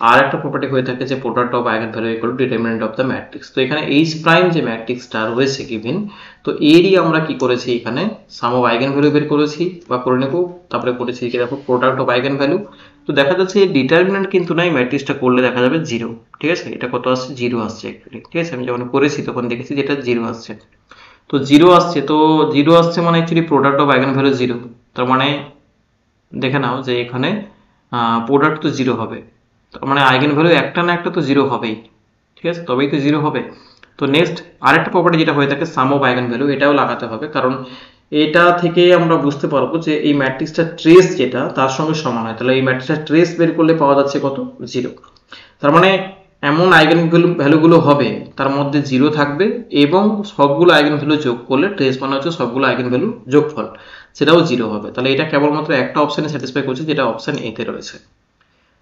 আর একটা প্রপার্টি হয়ে থাকে যে product of eigenvalue equal to determinant of the matrix. তো এখানে এইচ প্রাইম যে ম্যাট্রিক্সটা রয়েছে গিভেন, তো এরই আমরা কি করেছি, এখানে সাম অফ আইগেন ভ্যালু বের করেছি বা করে নেব। তারপরে করেছি কি দেখো প্রোডাক্ট অফ আইগেন ভ্যালু। তো দেখা যাচ্ছে ডিটারমিনেন্ট কিন্তু নাই, ম্যাট্রিক্সটা করলে দেখা যাবে 0। ঠিক আছে, এটা কত আসছে, 0 আসছে অ্যাকচুয়ালি। ঠিক আছে, আমি যখন করেছি তখন দেখেছি যেটা 0 আসছে। তো 0 আসছে, তো 0 আসছে মানে actually product of eigen value 0। তার মানে দেখে নাও যে এখানে প্রোডাক্ট তো 0 হবে, তার মানে আইগেন ভ্যালু একটা না একটা তো 0 হবেই। ঠিক আছে, তবেই তো 0 হবে। তো নেক্সট আরেকটা প্রপার্টি যেটা হয়ে থাকে সাম অফ আইগেন ভ্যালু, এটাও লাগাতে হবে, কারণ এটা থেকে আমরা বুঝতে পারবো যে এই ম্যাট্রিক্সটা ট্রেস যেটা তার সঙ্গে সমান হয়। তাহলে এই ম্যাট্রিক্সটা ট্রেস বের করলে পাওয়া যাচ্ছে কত, 0। তার মানে এমন আইগেন ভ্যালুগুলো হবে তার মধ্যে 0 থাকবে, এবং সবগুলো আইগেন ভ্যালু যোগ করলে ট্রেস মানে হচ্ছে সবগুলো আইগেন ভ্যালু যোগফল, সেটাও 0 হবে। তাহলে এটা কেবলমাত্র একটা অপশনে স্যাটিসফাই করছে, যেটা অপশন এ তে রয়েছে।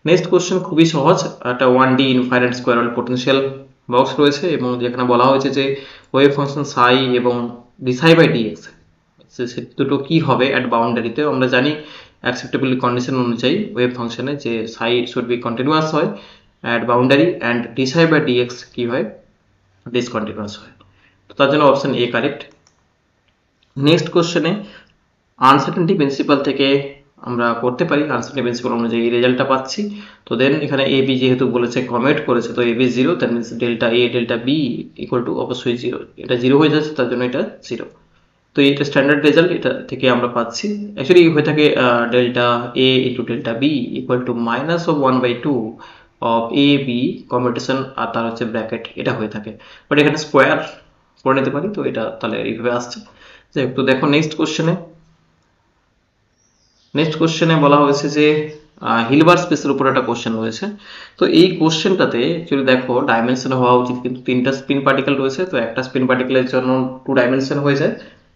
নেক্সট কোশ্চেন খুবই সহজ, একটা 1D ইনফাইনাইট স্কোয়ারল পোটেনশিয়াল বক্স রয়েছে, এবং যেখানে বলা হয়েছে যে ওয়েভ ফাংশন সাই এবং ডিসাই বাই ডিএক্স দুটো কি হবে অ্যাট বাউন্ডারিতে। আমরা জানি অ্যাকসেপ্টেবল কন্ডিশন অনুযায়ী ওয়েভ ফাংশনে যে সাই শুড বি কন্টিনিউয়াস হয় at boundary, and d psi by d x কি হয়, ডিসকন্টিনিউয়াস হয়। তো তার জন্য অপশন এ কারেক্ট। নেক্সট কোশ্চেনে আনসার্টেনটি প্রিন্সিপাল থেকে আমরা করতে পারি, আনসার্টেনটি প্রিন্সিপাল অনুযায়ী এই রেজাল্টটা পাচ্ছি। তো দেন এখানে এ বি যেহেতু বলেছে কমিউট করেছে, তো A B 0, that means delta A delta B equal to অবশ্যই 0। এটা 0 হয়ে যাচ্ছে, তার জন্য এটা 0। তো এটা স্ট্যান্ডার্ড রেজাল্ট, এটা থেকে আমরা পাচ্ছি অ্যাকচুয়ালি হয়ে থাকে delta A into delta B equal to minus of 1/2 of A B commutation, আর তার হচ্ছে ব্র্যাকেট, এটা হয়ে থাকে। বাট এখানে স্কোয়ার করে নিতে পারি, তো এটা তাহলে এইভাবে আসছে। যাই হোক, তো দেখো নেক্সট কোশ্চেনে বলা হয়েছে যে হিলবার্ট স্পেসের উপর একটা কোশ্চেন রয়েছে। তো এই কোশ্চেনটাতে অ্যাকচুয়ালি দেখো ডাইমেনশন হওয়া উচিত, কিন্তু 3টা স্পিন পার্টিকেল রয়েছে, তো একটা স্পিন পার্টিকেলের জন্য 2 ডাইমেনশন হয়ে যায়,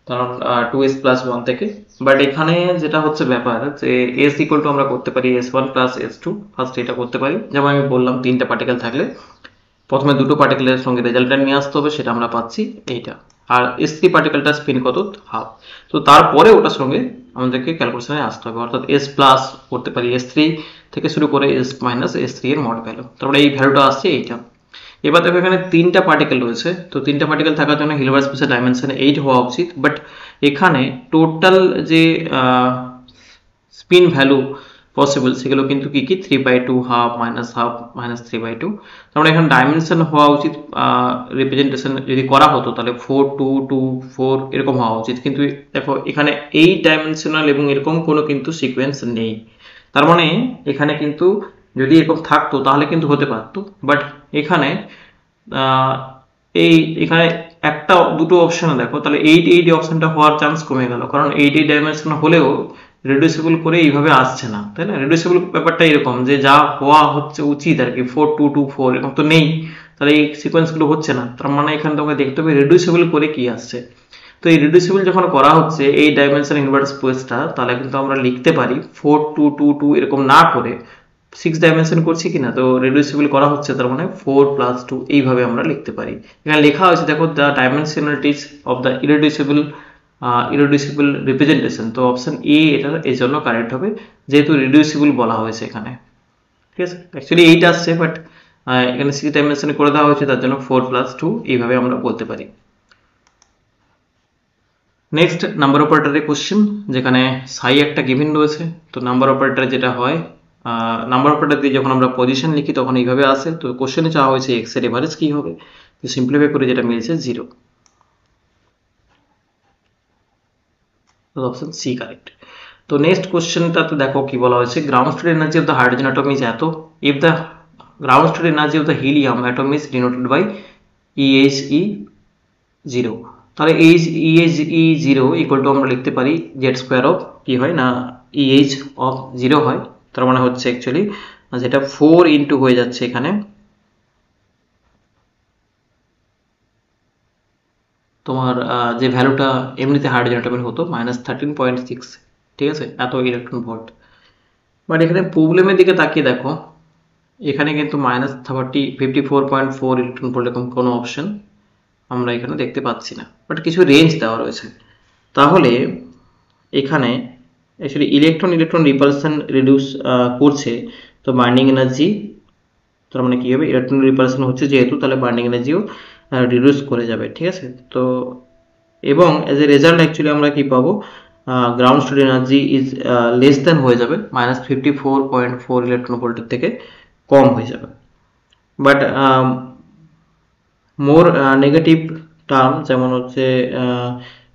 কারণ 2s+1 থেকে। বাট এখানে যেটা হচ্ছে ব্যাপার যে s ইকুয়াল টু আমরা করতে পারি s1 প্লাস s2, ফার্স্ট এটা করতে পারি। যেমন আমি বললাম 3টা পার্টিকেল থাকলে প্রথমে দুটো পার্টিকেলের সঙ্গে রেজাল্টটা নিয়ে আসতে হবে, সেটা আমরা পাচ্ছি এইটা। আর s3 পার্টিকেলটা স্পিন কত, হাফ। তো তারপরে ওটার সঙ্গে আমাদেরকে ক্যালকুলেশনে আসতে হবে, অর্থাৎ s প্লাস করতে পারি s3 থেকে শুরু করে s মাইনাস s3 এর মড ভ্যালু, তারপরে এই ভ্যালুটা আসছে এইটা। এবার দেখো এখানে 3টা পার্টিকেল রয়েছে, তো 3টা পার্টিকেল থাকার জন্য হিলবার্ট স্পেসের ডাইমেনশন 8 হওয়া উচিত। বাট এখানে টোটাল যে স্পিন ভ্যালু পসিবল সেগুলো কিন্তু কি কি 3/2, হাফ, মাইনাস 3/2। তার মানে এখানে ডাইমেনশন হওয়া উচিত, রিপ্রেজেন্টেশন যদি করা হতো তাহলে 4, 2, 2, 4 এরকম হওয়া উচিত। কিন্তু দেখো এখানে 8 ডাইমেনশনাল এবং এরকম কোনো কিন্তু সিকোয়েন্স নেই। তার মানে এখানে কিন্তু যদি এরকম থাকতো তাহলে কিন্তু হতে পারতো। বাট এখানে এখানে একটা দুটো অপশনে দেখো, তাহলে 8 অপশনটা হওয়ার চান্স কমে গেল, কারণ 8 ডাইমেনশন হলেও রিডিউসিবল করে এইভাবে আসছে না, তাই না? রিডিউসিবল ব্যাপারটা এরকম যে যা হওয়া হচ্ছে উচিত আর কি, 4, 2, 2, 4 এরকম তো নেই, তাহলে এই সিকোয়েন্সগুলো হচ্ছে না। তার মানে এখানে তোমাকে দেখতে হবে রিডিউসিবল করে কি আসছে। তো এই রিডিউসিবল যখন করা হচ্ছে এই ডাইমেনশন ইনভার্স স্পেসটা, তাহলে কিন্তু আমরা লিখতে পারি 4, 2, 2, 2 এরকম না করে 6 ডাইমেনশন করছি কিনা, তো রিডিউসিবল করা হচ্ছে, তার মানে 4 + 2 এইভাবে আমরা লিখতে পারি। এখানে লেখা হয়েছে দেখো দ্য ডাইমেনশনালিটিস অফ দ্য ইররিডিউসিবল রিপ্রেজেন্টেশন। তো অপশন এ এটা এই জন্য কারেক্ট হবে, যেহেতু রিডিউসিবল বলা হয়েছে এখানে। ঠিক আছে, অ্যাকচুয়ালি 8 আসছে, বাট এখানে 6 ডাইমেনশনে করে দেওয়া হয়েছে, তার জন্য 4 + 2 এইভাবে আমরা বলতে পারি। নেক্সট নাম্বার অপারেটরের কোশ্চেন, যেখানে সাই একটা গিভেন রয়েছে। তো নাম্বার অপারেটর যেটা হয়, নাম্বার অপারেটর দিয়ে যখন আমরা পজিশন লিখি তখন এইভাবে আসে। তো কোশ্চেনে চাওয়া হয়েছে এক্স এর এভারেজ কি হবে, তো সিম্পলিফাই করে যেটা মিলছে 0। Option C correct. তো নেক্সট কোশ্চেনটাতে দেখো কি বলা হয়েছে, ground state energy of the hydrogen atom is এত if the ground state energy of the helium atom is denoted by EHE 0। তাহলে EHE 0 ইকুয়াল টু আমরা লিখতে পারি z স্কোয়ার অফ কি হয় না EH অফ 0 হয়, তার মানে হচ্ছে অ্যাকচুয়ালি যেটা 4 ইন্টু হয়ে যাচ্ছে এখানে তোমার যে ভ্যালুটা এমনিতে হাইড্রোজেন অ্যাটমের হতো -13.6, ঠিক আছে, এত ইলেকট্রন ভোল্ট। বাট এখানে প্রবলেমের দিকে তাকিয়ে দেখো, এখানে কিন্তু -54.4 ইলেকট্রন ভোল্ট এরকম কোনো অপশন আমরা এখানে দেখতে পাচ্ছি না, বাট কিছু রেঞ্জ দেওয়া রয়েছে। তাহলে এখানে actually electron electron repulsion reduce করছে, তো বাইন্ডিং এনার্জি, তার মানে কি হবে, ইলেকট্রন রিপালশন হচ্ছে যেহেতু, তাহলে বাইন্ডিং এনার্জিও রিডিউস করে যাবে, ঠিক আছে। তো এবং এজ এ রেজাল্ট অ্যাকচুয়ালি আমরা কি পাবো, ground state energy is less than হয়ে যাবে, -54.4 ইলেকট্রন ভোল্টের থেকে কম হয়ে যাবে। বাট মোর নেগেটিভ টার্ম যেমন হচ্ছে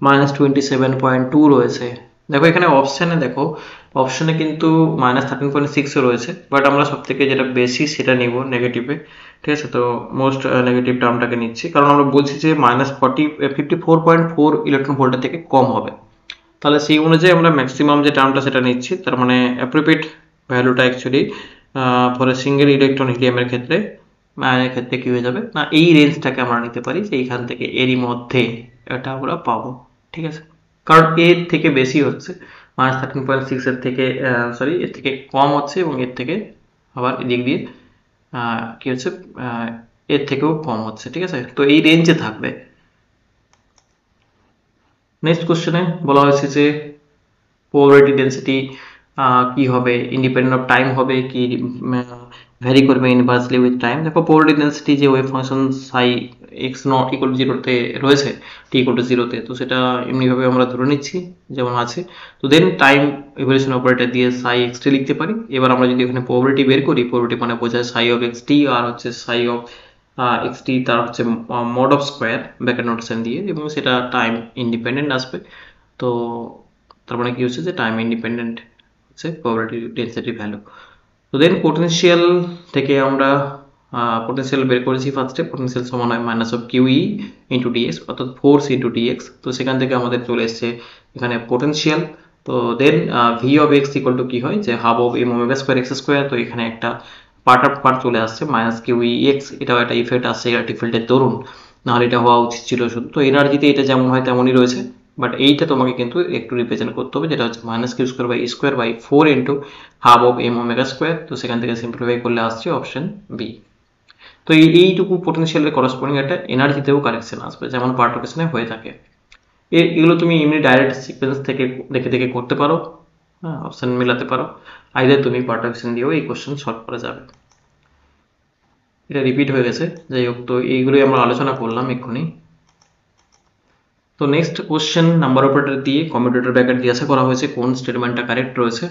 -27.2 রয়েছে। দেখো এখানে অপশানে, দেখো অপশানে কিন্তু -13.6 রয়েছে, বাট আমরা সব থেকে যেটা বেশি সেটা নিব নেগেটিভে, ঠিক আছে। তো মোস্ট নেগেটিভ টার্মটাকে নিচ্ছি, কারণ আমরা বলছি যে -54.4 ইলেকট্রন ভোল্টের থেকে কম হবে, তাহলে সেই অনুযায়ী আমরা ম্যাক্সিমাম যে টার্মটা সেটা নিচ্ছি। তার মানে অ্যাপ্রোপ্রিয়েট ভ্যালুটা actually for a single electron হিলিয়ামের ক্ষেত্রে, আয়নের ক্ষেত্রে কি হয়ে যাবে না, এই রেঞ্জটাকে আমরা নিতে পারি যে এইখান থেকে এরই মধ্যে এটা আমরা পাবো, ঠিক আছে। কারণ এর থেকে বেশি হচ্ছে, -13.6 এর থেকে সরি এর থেকে কম হচ্ছে, এবং এর থেকে আবার এদিক দিয়ে কি হচ্ছে, এর থেকেও কম হচ্ছে, ঠিক আছে। তো এই রেঞ্জে থাকবে। নেক্সট কোশ্চেনে বলা হয়েছে যে প্রবাবিলিটি ডেন্সিটি কি হবে, ইন্ডিপেন্ডেন্ট অফ টাইম হবে কি ভ্যারি করবে ইনভার্সলি উইথ টাইম। দেখো প্রবাবিলিটি ডেন্সিটি যে wave function Sai x not equal to 0-তে রয়েছে, টি ইকুয়াল টু 0-তে, তো সেটা এমনিভাবে আমরা ধরে নিচ্ছি যেমন আছে। তো দেন টাইম ইভলিউশন অপারেটর দিয়ে সাই এক্স টি লিখতে পারি। এবার আমরা যদি এখানে প্রবাবিলিটি বের করি, প্রবাবিলিটি মানে বোঝায় সাই অফ এক্স টি, আর হচ্ছে সাই অফ এক্স টি তার হচ্ছে mod of square bracket notation দিয়ে, এবং সেটা টাইম ইন্ডিপেন্ডেন্ট আসবে। তো তার মানে কি হচ্ছে যে টাইম ইন্ডিপেন্ডেন্ট হচ্ছে প্রবাবিলিটি ডেন্সিটি ভ্যালু। তো দেন পোটেনশিয়াল থেকে আমরা পোটেনশিয়াল বের করেছি ফার্স্টে, পোটেনশিয়াল সমান হয় -QE ইন্টু ডিএক্স, অর্থাৎ ফোর্স ইন্টু ডিএক্স। তো সেখান থেকে আমাদের চলে এসছে এখানে পোটেনশিয়াল। তো then V of X equal to কি হয়, যে half of M omega square X square. তো এখানে একটা পার্ট অফ পার্ট চলে আসছে -QE এক্স, এটাও একটা ইফেক্ট আসছে ইলেকট্রিক ফিল্ডের দরুন, নাহলে এটা হওয়া উচিত ছিল শুধু। তো এনার্জিতে এটা যেমন হয় তেমনই রয়েছে, বাট এইটা তোমাকে কিন্তু একটু রিপ্রেজেন্ট করতে হবে, যেটা হচ্ছে -Q²/E² 4 into half of M omega square. তো সেখান থেকে সিম্পলিফাই করলে আসছে অপশন বি। তো এইটুকু পোটেনশিয়ালের করসপন্ডিং একটা এনার্জিতেও কারেকশন আসবে, যেমন পার্টিকেশনে হয়ে থাকে। এগুলো তুমি এমনি ডাইরেক্ট সিকোয়েন্স থেকে দেখে দেখে করতে পারো, হ্যাঁ, অপশন মেলাতে পারো, আইদার তুমি পার্টিকেশন দিয়েও এই কোশ্চেন সলভ করা যাবে। এটা রিপিট হয়ে গেছে, যাই হোক। তো এইগুলোই আমরা আলোচনা করলাম এক্ষুনি। তো নেক্সট কোশ্চেন নাম্বার অপারেটর দিয়ে কমিউটেটর ব্র্যাকেট জিজ্ঞাসা করা হয়েছে কোন স্টেটমেন্টটা কারেক্ট রয়েছে।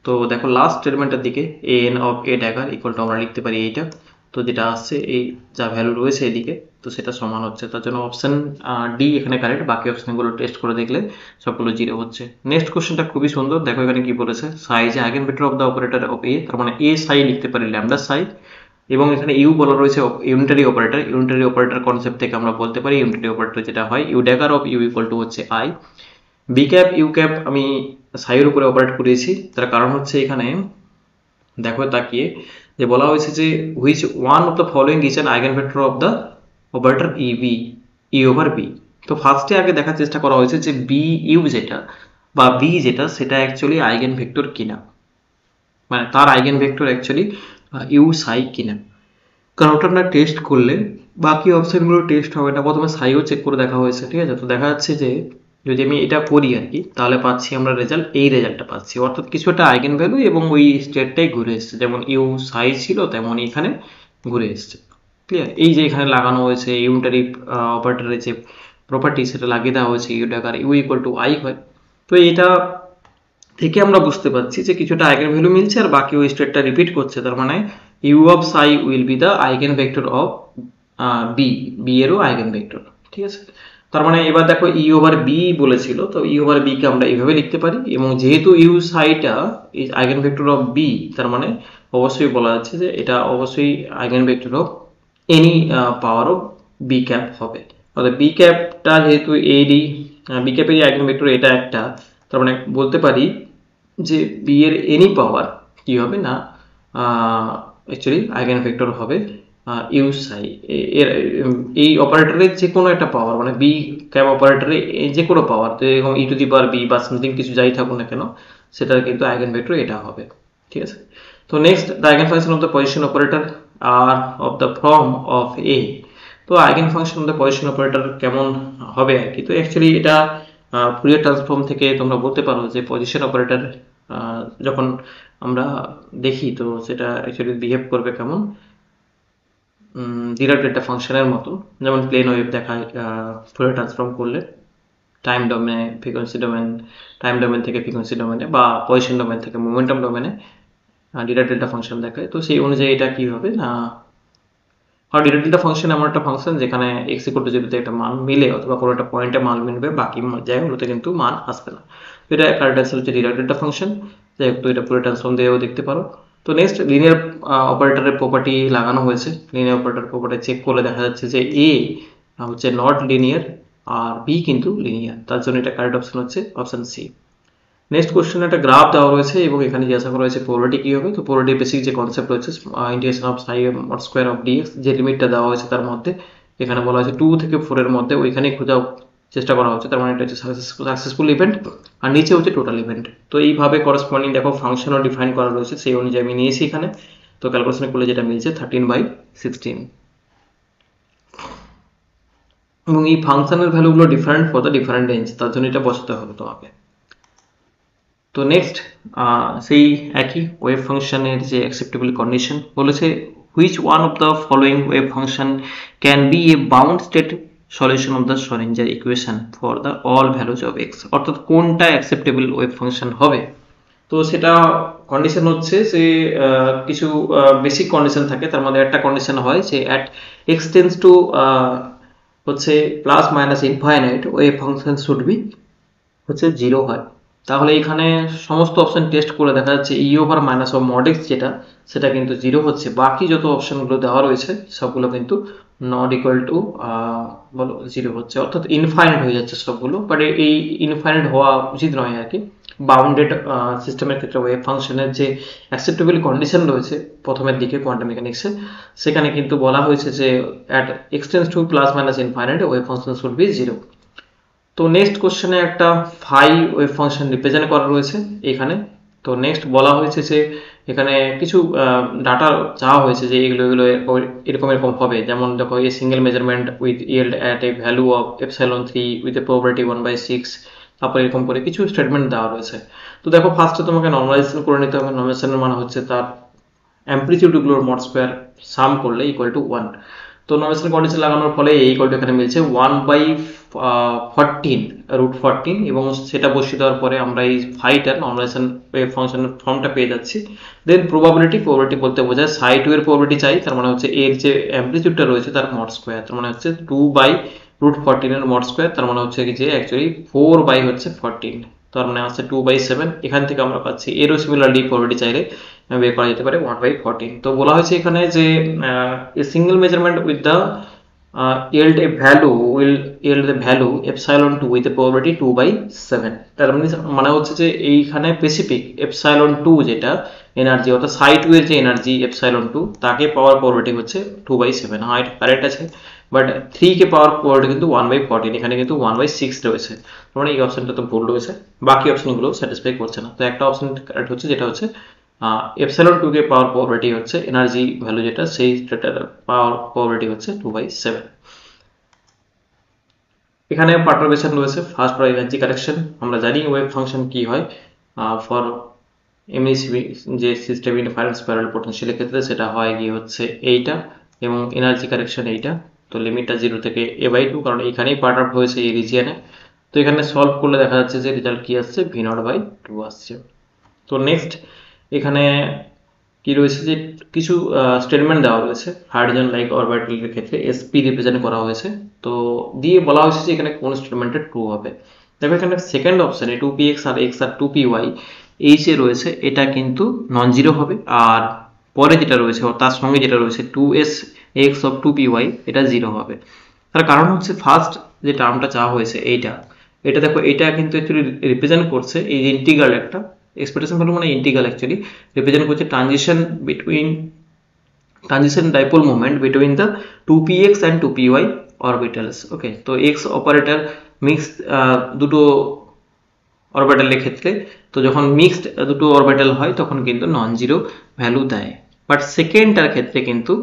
তো দেখো লাস্ট স্টেটমেন্টের দিকে an of a dagger equal to আমরা লিখতে পারি এইটা। তো যেটা আসছে এই যা ভ্যালু রয়েছে এদিকে, তো সেটা সমান হচ্ছে, তার জন্য অপশন ডি এখানে কারেক্ট। বাকি অপশনগুলো টেস্ট করে দেখলে সবগুলো 0 হচ্ছে। নেক্সট কোশ্চেনটা খুবই সুন্দর, দেখো এখানে কি বলেছে, সাই যে eigenvector of the operator of A, তার মানে এ সাই লিখতে পারি ল্যামডা সাই, এবং এখানে ইউ বলা রয়েছে unitary operator. Unitary operator concept থেকে আমরা বলতে পারি ইউনিটারি অপারেটর যেটা হয় U dagger of U equal to হচ্ছে I. B cap U cap আমি সাইয়ের উপরে অপারেট করেছি, তার কারণ হচ্ছে এখানে দেখো তাকিয়ে যে বলা হয়েছে যে which one of the following is an eigenvector of the operator E B, E over B. তো ফার্স্টে আগে দেখার চেষ্টা করা হয়েছে যে বি ইউ যেটা বা বি যেটা, সেটা অ্যাকচুয়ালি আইগেন ভেক্টর কিনা, মানে তার আইগেন ভেক্টর অ্যাকচুয়ালি ইউ সাই কিনা। কারণ ওটা না টেস্ট করলে বাকি অপশনগুলো টেস্ট হবে না, প্রথমে সাইও চেক করে দেখা হয়েছে, ঠিক আছে। তো দেখা যাচ্ছে যে যদি আমি এটা করি আর কি, তাহলে পাচ্ছি আমরা রেজাল্ট, এই রেজাল্টটা পাচ্ছি, অর্থাৎ কিছু একটা আইগেন ভ্যালু এবং ওই স্টেটটাই ঘুরে এসছে, যেমন ইউ সাই ছিল তেমন এখানে ঘুরে এসছে। ক্লিয়ার? এই যে এখানে লাগানো হয়েছে ইউনিটারি অপারেটরের যে প্রপার্টি সেটা লাগিয়ে দেওয়া হয়েছে, U dagger U equal to I হয়। তো এটা থেকে আমরা বুঝতে পারছি যে কিছুটা আইগেন ভ্যালু মিলছে আর বাকি ওই স্টেটটা রিপিট করছে, তার মানে U of psi will be the eigenvector of B, B এরও আইগেন ভেক্টর, ঠিক আছে। তার মানে এবার দেখো ই ওভার বি বলেছিল, তো ই ওভার বি কে আমরা এইভাবে লিখতে পারি, এবং যেহেতু ইউ সাইটা is eigenvector of B, তার মানে অবশ্যই বলা যাচ্ছে যে এটা অবশ্যই eigenvector of any power of B cap হবে। অর্থাৎ বি ক্যাপটা যেহেতু এরই বি ক্যাপেরই আইগেন ভেক্টর এটা একটা, তার মানে বলতে পারি যে বি এর এনি পাওয়ার কি হবে না অ্যাকচুয়ালি আইগেন ভেক্টর হবে ইউ সাই এর এই অপারেটরের যে কোনো একটা পাওয়ার মানে বি ক্যাব অপারেটরে যে কোনো পাওয়ার তো এরকম ই টু দি পাওয়ার বি বা সামথিং কিছু যাই থাকুক না কেন সেটার কিন্তু আইগেন ভেক্টর এটা হবে, ঠিক আছে। তো next the eigenfunction of the position operator R of the form of A. তো eigenfunction of the position operator কেমন হবে আর কি, তো অ্যাকচুয়ালি এটা ফুরিয়ার ট্রান্সফর্ম থেকে তোমরা বলতে পারো যে পজিশন অপারেটর যখন আমরা দেখি তো সেটা অ্যাকচুয়ালি বিহেভ করবে কেমন ডিরাক ডেল্টা ফাংশনের মতো, যেমন প্লেন ওয়েভ দেখায় ফুরিয়ার ট্রান্সফর্ম করলে টাইম ডোমেনে ফ্রিকোয়েন্সি ডোমেন, টাইম ডোমেন থেকে ফ্রিকোয়েন্সি ডোমেনে বা পজিশন ডোমেন থেকে মোমেন্টাম ডোমেনে ডিরাক ডেল্টা ফাংশন দেখায়। তো সেই অনুযায়ী এটা কি হবে না, আর ডিরাক ডেল্টা ফাংশন এমন একটা ফাংশন যেখানে x = 0 একটা মান মিলে অথবা কোনো একটা পয়েন্টে মান মিলবে, বাকি জায়গাগুলোতে কিন্তু মান আসবে না। তো এটা কারেক্ট হচ্ছে ডিরাক ডেল্টা ফাংশন। যাই হোক, তো এটা পুরো ট্রান্সফর্ম দিয়েও দেখতে পারো। তো নেক্সট লিনিয়ার অপারেটরের প্রপার্টি লাগানো হয়েছে। লিনিয়ার অপারেটর প্রপার্টি চেক করলে দেখা যাচ্ছে যে এ হচ্ছে নট লিনিয়ার আর বি কিন্তু লিনিয়ার, তার জন্য এটা কারেক্ট অপশন হচ্ছে অপশন সি। নেক্সট কোশ্চেন একটা গ্রাফ দেওয়া রয়েছে এবং এখানে জিজ্ঞাসা করা হয়েছে প্রবাবিলিটি কি হবে। তো প্রবাবিলিটি বেসিক যে কনসেপ্ট রয়েছে integration of Sai not square of dx, যে লিমিটটা দেওয়া হয়েছে তার মধ্যে এখানে বলা হয়েছে 2 থেকে 4 এর মধ্যে, ওইখানেই খোঁজার চেষ্টা করা হচ্ছে, তার মানে এটা হচ্ছে সাকসেসফুল ইভেন্ট আর নিচে হচ্ছে টোটাল ইভেন্ট। তো এইভাবে করসপন্ডিং দেখো ফাংশনও ডিফাইন করা রয়েছে, সেই অনুযায়ী আমি নিয়েছি এখানে। তো ক্যালকুলেশন করলে যেটা মিলছে 13/16 এবং এই ফাংশনের ভ্যালুগুলো different for the different range, তার জন্য এটা বসাতে হবে তোমাকে। তো নেক্সট সেই একই ওয়েভ ফাংশনের যে অ্যাকসেপ্টেবল কন্ডিশন বলেছে, which one of the following wave function can B A bound state solution of the Schrodinger equation for the all values of x, অর্থাৎ কোনটা অ্যাকসেপ্টেবল ওয়েভ ফাংশন হবে। তো সেটা কন্ডিশন হচ্ছে যে কিছু বেসিক কন্ডিশন থাকে, তার মধ্যে একটা কন্ডিশন হয় যে অ্যাট এক্স টেন্স টু হচ্ছে plus minus infinite wave function should B হচ্ছে 0 হয়। তাহলে এখানে সমস্ত অপশন টেস্ট করে দেখা যাচ্ছে E over minus of mod X যেটা সেটা কিন্তু 0 হচ্ছে, বাকি যত অপশনগুলো দেওয়া রয়েছে সবগুলো কিন্তু নট ইকুয়াল টু বলো 0 হচ্ছে, অর্থাৎ ইনফাইনাইট হয়ে যাচ্ছে সবগুলো। বাট এই ইনফাইনাইট হওয়া উচিত নয় আর কি। বাউন্ডেড সিস্টেমের ক্ষেত্রে ওয়েভ ফাংশনের যে অ্যাকসেপ্টেবল কন্ডিশন রয়েছে প্রথমের দিকে কোয়ান্টাম মেকানিক্সে, সেখানে কিন্তু বলা হয়েছে যে at x tends to plus minus infinite wave function should be 0। তো নেক্সট কোশ্চেনে একটা ফাই ওয়েভ ফাংশন রিপ্রেজেন্ট করা রয়েছে এখানে। তো নেক্সট বলা হয়েছে যে এখানে কিছু ডাটা চাওয়া হয়েছে যে এগুলো এরকম হবে, যেমন দেখো a single measurement with yield at a value of ε3 with a probability 1/6, তারপর এরকম করে কিছু স্টেটমেন্ট দেওয়া রয়েছে। তো দেখো ফার্স্টে তোমাকে নর্মালাইজেশন করে নিতে হবে। নর্মালাইজেশনের মানে হচ্ছে তার অ্যাম্প্লিটিউডগুলোর মড স্কোয়ার সাম করলে ইকুয়াল টু 1। তো নর্মালাইজেশন কন্ডিশন লাগানোর ফলে এই ইকুয়াল টু এখানে মিলছে 1/14 এবং সেটা বসিয়ে দেওয়ার পরে আমরা এই ফাইটার নর্মালাইজেশন ওয়েভ ফাংশনের ফর্মটা পেয়ে যাচ্ছি। দেন প্রবাবিলিটি বলতে বোঝায় সাই 2 এর প্রবাবিলিটি চাই, তার মানে হচ্ছে এর যে অ্যাম্প্লিটিউডটা রয়েছে তার মড স্কোয়ার, তার মানে হচ্ছে 2/√14 এর মড স্কোয়ার, তার মানে হচ্ছে যে অ্যাকচুয়ালি 4/14, তার মানে আসছে 2/7। এখান থেকে আমরা পাচ্ছি এরও সিমিলারলি প্রবাবিলিটি চাইলে বের করা যেতে পারে 1/14। তো বলা হয়েছে এখানে যে এ single measurement with the yield a value will yield the value ε2 with a probability 2/7। তার মানে হচ্ছে যে এইখানে স্পেসিফিক ε2 যেটা এনার্জি অর্থাৎ সাই 2 এর যে এনার্জি ε2 তাকে পাওয়ার প্রবাবিলিটি হচ্ছে 2/7। হ্যাঁ, এটা কারেক্ট আছে, বাট 3 কে পাওয়ার প্রবাবিলিটি কিন্তু 1/14, এখানে কিন্তু 1/6 রয়েছে। তার মানে এই অপশনটা তো ভুল রয়েছে, বাকি অপশনগুলো স্যাটিসফাই করছে না। তো একটা অপশন কারেক্ট হচ্ছে যেটা হচ্ছে ε2 কে পাওয়ার প্রবাবিলিটি হচ্ছে এনার্জি ভ্যালু যেটা সেই পাওয়ার প্রবাবিলিটি হচ্ছে 2/7। এখানে পার্টুরবেশন রয়েছে ফার্স্ট ফর এনার্জি কারেকশন। আমরা জানি ওয়েভ ফাংশন কি হয় ফর এমএসবি যে সিস্টেম ইন্টারফারেন্স প্যারালাল পোটেনশিয়ালের ক্ষেত্রে, সেটা হয় গিয়ে হচ্ছে এইটা এবং এনার্জি কারেকশন এইটা। তো লিমিটটা 0 থেকে a/2, কারণ এখানেই পার্ট আউট হয়েছে এই রিজিয়নে। তো এখানে সলভ করলে দেখা যাচ্ছে যে রেজাল্ট কি আসছে v0/2 আসছে। তো নেক্সট এখানে কি রয়েছে যে কিছু স্টেটমেন্ট দেওয়া রয়েছে হাইড্রোজেন লাইক অরবিটালের ক্ষেত্রে এসপি রিপ্রেজেন্ট করা হয়েছে। তো দিয়ে বলা হয়েছে যে এখানে কোন স্টেটমেন্টটা ট্রু হবে। দেখো এখানে সেকেন্ড অপশনে 2px আর x আর 2py এই যে রয়েছে এটা কিন্তু নন জিরো হবে, আর পরে যেটা রয়েছে তার সঙ্গে যেটা রয়েছে 2s x অফ 2py এটা 0 হবে। তার কারণ হচ্ছে ফার্স্ট যে টার্মটা চাওয়া হয়েছে এটা দেখো এটা কিন্তু অ্যাকচুয়ালি রিপ্রেজেন্ট করছে এই যে ইন্টিগ্রাল একটা এক্সপেকটেশন ভ্যালু মানে ইন্টিগ্রাল অ্যাকচুয়ালি রিপ্রেজেন্ট করছে transition dipole moment between the 2px and 2py orbitals. Okay, তো এক্স অপারেটর মিক্স দুটো অরবিটালের ক্ষেত্রে, তো যখন মিক্সড দুটো অরবিটাল হয় তখন কিন্তু নন জিরো ভ্যালু দেয়। বাট সেকেন্ডটার ক্ষেত্রে কিন্তু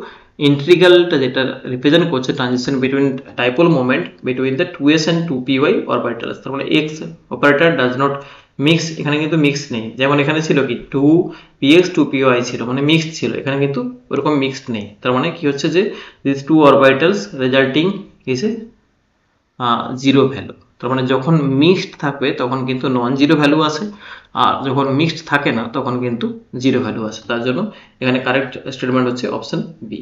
ইন্টিগ্রালটা যেটা রিপ্রেজেন্ট করছে transition between dipole moment between the 2s and 2py orbitals, তার মানে x operator does not mix, এখানে কিন্তু মিক্স নেই। যেমন এখানে ছিল কি 2px 2py ছিল, মানে মিক্সড ছিল, এখানে কিন্তু ওরকম মিক্সড নেই। তার মানে কি হচ্ছে যে this two orbitals resulting is a zero value. তার মানে যখন মিক্সড থাকবে তখন কিন্তু নন জিরো ভ্যালু আসে, আর যখন মিক্সড থাকে না তখন কিন্তু জিরো ভ্যালু আসে। তার জন্য এখানে কারেক্ট স্টেটমেন্ট হচ্ছে অপশন বি।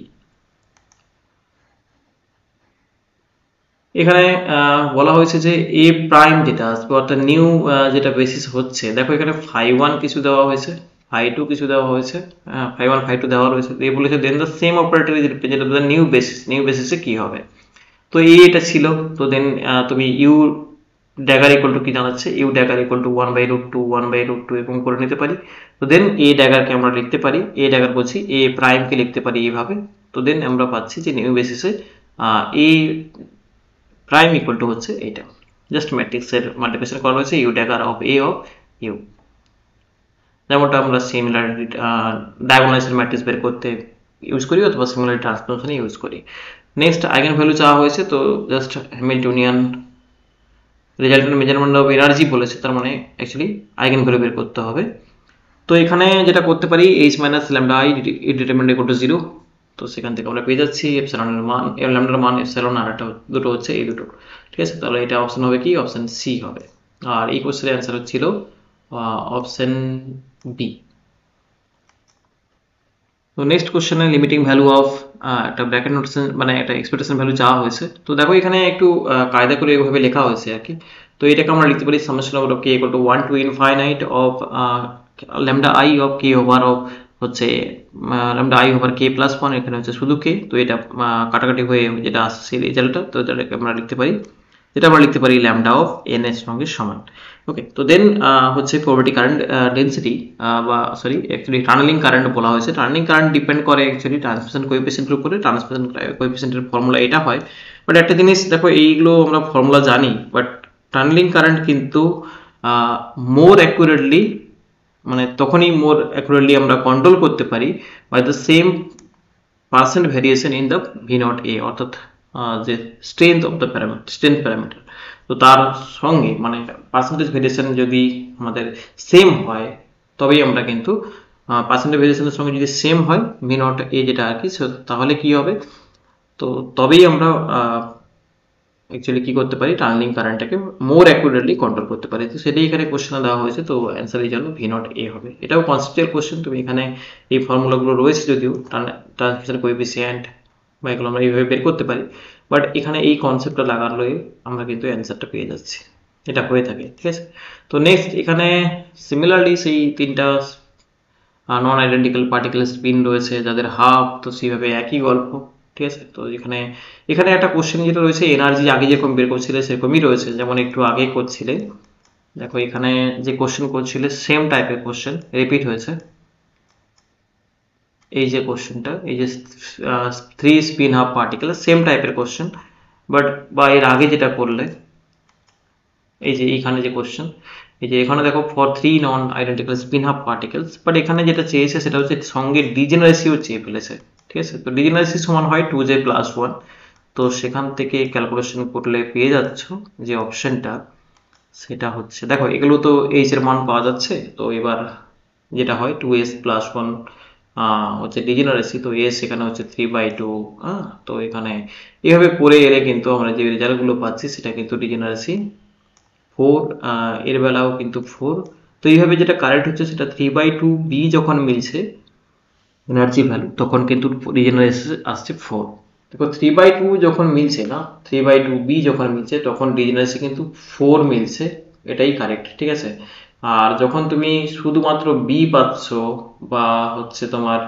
এখানে বলা হয়েছে যে এ প্রাইম যেটা আসবে অর্থাৎ নিউ যেটা বেসিস হচ্ছে, দেখো এখানে ফাই1 কিছু দেওয়া হয়েছে, ফাই2 কিছু দেওয়া হয়েছে, ফাই1 ফাই2 দেওয়া রয়েছে। এ বলেছে then the same operator is represented by the new basis, new বেসিসে কি হবে। তো এটা ছিল, তো দেন তুমি ইউ ড্যাগার ইকুয়াল টু কি জানাচ্ছে, ইউ ড্যাগার ইকুয়াল টু 1/√2 1/√2 এবং করে নিতে পারি। তো দেন এ ড্যাগারকে আমরা লিখতে পারি, এ ড্যাগার বলছি এ প্রাইমকে লিখতে পারি এইভাবে। তো দেন আমরা পাচ্ছি যে নিউ বেসিসে এ প্রাইম ইকুয়াল টু হচ্ছে এইটা, জাস্ট ম্যাট্রিক্সের মাল্টিপ্লিকেশন করা হয়েছে U dagger of A of U, যেমনটা আমরা সিমিলারিটি ডায়াগোনালাইজেশন ম্যাট্রিক্স বের করতে ইউজ করি অথবা সিমিলারিটি ট্রান্সফরমেশনে ইউজ করি। নেক্সট আইগেন ভ্যালু চাওয়া হয়েছে, তো just Hamiltonian resultant measurement of energy বলেছে, তার মানে অ্যাকচুয়ালি আইগেন ভ্যালু বের করতে হবে। তো এখানে যেটা করতে পারি H minus lambda I determinant equal to 0, তো সেখান থেকে আমরা পেয়ে যাচ্ছি এপসিলনের মান, ল্যামডার মান এপসিলন, আর একটা দুটো হচ্ছে এই দুটো, ঠিক আছে। তাহলে এটা অপশন হবে কি, অপশন সি হবে। আর এই কোশ্চেনের অ্যান্সার হচ্ছিল অপশন বি। তো নেক্সট কোশ্চেনে লিমিটিং ভ্যালু অফ একটা ব্র্যাকেট নোটেশন মানে একটা এক্সপেকটেশন ভ্যালু চাওয়া হয়েছে। তো দেখো এখানে একটু কায়দা করে এভাবে লেখা হয়েছে আর কি। তো এটাকে আমরা লিখতে পারি summation of K equal to 1 to infinite of lambda I of K over of হচ্ছে lambda I over K plus 1, এখানে হচ্ছে শুধু কে। তো এটা কাটাকাটি হয়ে যেটা আসছে সেই রেজাল্টটা, তো এটাকে আমরা লিখতে পারি, যেটা আমরা লিখতে পারি ল্যামডা অফ এন এর সঙ্গে সমান। ওকে, তো দেন হচ্ছে প্রবাবিলিটি কারেন্ট ডেন্সিটি বা সরি অ্যাকচুয়ালি টানেলিং কারেন্ট বলা হয়েছে। টানেলিং কারেন্ট ডিপেন্ড করে অ্যাকচুয়ালি ট্রান্সমিশন কোএফিসিয়েন্টের উপরে, ট্রান্সমিশন কোএফিসিয়েন্টের ফর্মুলা এটা হয়। বাট একটা জিনিস দেখো, এইগুলো আমরা ফর্মুলা জানি, বাট টানেলিং কারেন্ট কিন্তু মোর অ্যাকুরেটলি মানে তখনই মোর অ্যাকুরেটলি আমরা কন্ট্রোল করতে পারি by the same percent variation in the V not A, অর্থাৎ যে strength of the parameter, strength parameter. তো তার সঙ্গে মানে পার্সেন্টেজ ভেরিয়েশন যদি আমাদের সেম হয় তবেই আমরা কিন্তু পার্সেন্টেজ ভেরিয়েশনের সঙ্গে যদি সেম হয় ভি নট এ যেটা আর কি, তাহলে কি হবে, তো তবেই আমরা অ্যাকচুয়ালি কি করতে পারি, টানেলিং কারেন্টটাকে মোর অ্যাকুরেটলি কন্ট্রোল করতে পারি। তো সেটাই এখানে কোশ্চেনে দেওয়া হয়েছে, তো অ্যান্সার এই জন্য ভি নট এ হবে। এটাও কনসেপ্টুয়াল কোশ্চেন, তুমি এখানে এই ফর্মুলাগুলো রয়েছে যদিও ট্রান্সমিশন কোএফিসিয়েন্ট বা এগুলো আমরা এইভাবে বের করতে পারি, বাট এখানে এই কনসেপ্টটা লাগালে আমরা কিন্তু অ্যান্সারটা পেয়ে যাচ্ছি, এটা হয়ে থাকে, ঠিক আছে। তো নেক্সট এখানে সিমিলারলি সেই তিনটা নন আইডেন্টিক্যাল পার্টিকেল স্পিন রয়েছে যাদের হাফ, তো সেইভাবে একই গল্প, ঠিক আছে। তো এখানে একটা কোশ্চেন যেটা রয়েছে এনার্জি আগে যেরকম বের করছিলে সেরকমই রয়েছে, যেমন একটু আগে করছিলে। দেখো এখানে যে কোশ্চেন করছিলে সেম টাইপের কোশ্চেন রিপিট হয়েছে। এই যে কোশ্চেনটা, এই যে 3 স্পিন হাফ পার্টিকেল, সেম টাইপের কোশ্চেন, বাট বা এর আগে যেটা করলে এই যে এইখানে যে কোশ্চেন, এই যে এখানে দেখো for 3 non identical spin half particles, but এখানে যেটা চেয়েছে সেটা হচ্ছে সঙ্গে ডিজেনারেসিও চেয়ে ফেলেছে, ঠিক আছে। তো ডিজেনারেসি সমান হয় 2j + 1, তো সেখান থেকে ক্যালকুলেশন করলে পেয়ে যাচ্ছ যে অপশনটা সেটা হচ্ছে, দেখো এগুলো তো এইচ এর মান পাওয়া যাচ্ছে, তো এবার যেটা হয় 2s + 1 হচ্ছে ডিজেনারেসি, তো এস এখানে হচ্ছে 3/2, তো এখানে এভাবে করে এলে কিন্তু আমরা যে রেজাল্টগুলো পাচ্ছি সেটা কিন্তু ডিজেনারেসি 4, এর বেলাও কিন্তু 4। তো এইভাবে যেটা কারেক্ট হচ্ছে সেটা 3/2 বি যখন মিলছে এনার্জি ভ্যালু তখন কিন্তু ডিজেনারেসি আসছে 4। দেখো 3/2 যখন মিলছে না, 3/2 বি যখন মিলছে তখন ডিজেনারেসি কিন্তু 4 মিলছে, এটাই কারেক্ট, ঠিক আছে। আর যখন তুমি শুধুমাত্র বি পাচ্ছ বা হচ্ছে তোমার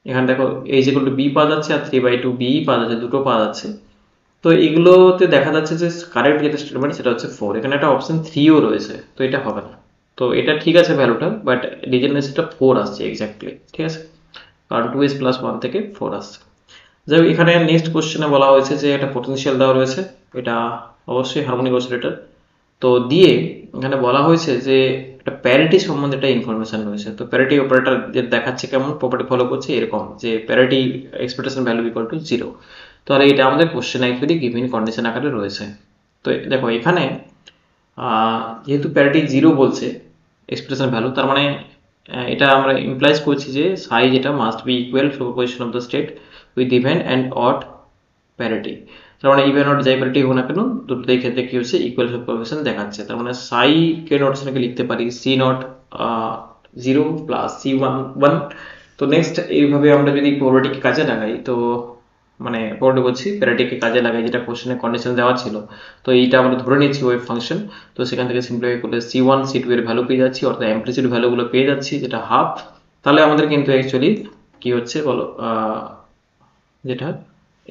এখানে দেখো এই যেগুলো বি পাওয়া যাচ্ছে আর 3/2 বি পাওয়া যাচ্ছে, দুটো পাওয়া যাচ্ছে, তো এগুলোতে দেখা যাচ্ছে যে কারেক্ট যেটা স্টেটমেন্ট সেটা হচ্ছে 4। এখানে একটা অপশন 3ও রয়েছে, তো এটা হবে না, তো এটা ঠিক আছে ভ্যালুটা, বাট ডিজেনারেসিটা 4 আসছে এক্স্যাক্টলি, ঠিক আছে, কারণ 2s প্লাস 1 থেকে 4 আসছে। যাই হোক, এখানে নেক্সট কোশ্চেনে বলা হয়েছে যে একটা পটেনশিয়াল দেওয়া রয়েছে, এটা অবশ্যই হারমোনিক অসিলেটর। তো দিয়ে এখানে বলা হয়েছে যে একটা প্যারিটি সম্বন্ধে একটা ইনফরমেশন রয়েছে। তো প্যারিটি অপারেটর দেখাচ্ছে কেমন, প্রপার্টি ফলো করছে এরকম যে parity expectation value equal to 0। তাহলে এটা আমাদের কোশ্চেন অ্যাকচুয়ালি গিভেন কন্ডিশন আকারে রয়েছে। তো দেখো এখানে যেহেতু প্যারিটি 0 বলছে এক্সপ্রেশন ভ্যালু, তার মানে এটা আমরা ইমপ্লাইজ করছি যে সাই যেটা must be equal superposition of the state with even and odd parity. তার মানে ইভেন অড যাই প্যারিটি হোক না কেন, দুটোই ক্ষেত্রে কি হচ্ছে ইকুয়াল সুপারপজিশন দেখাচ্ছে। তার মানে সাই কে নোটেশনকে লিখতে পারি সি নট 0 প্লাস সি 1। তো নেক্সট এইভাবে আমরা যদি প্রবাবিলিটিকে কাজে লাগাই, তো মানে প্রবাবিলিটি বলছি প্যারিটিকে কাজে লাগাই, যেটা কোশ্চেনে কন্ডিশন দেওয়া ছিল। তো এইটা আমরা ধরে নিচ্ছি ওয়েভ ফাংশন। তো সেখান থেকে সিম্পলিফাই করলে C1 C2 এর ভ্যালু পেয়ে যাচ্ছি, অর্থাৎ অ্যামপ্লিটিউড ভ্যালুগুলো পেয়ে যাচ্ছি, যেটা হাফ। তাহলে আমাদের কিন্তু অ্যাকচুয়ালি কি হচ্ছে বলো, যেটা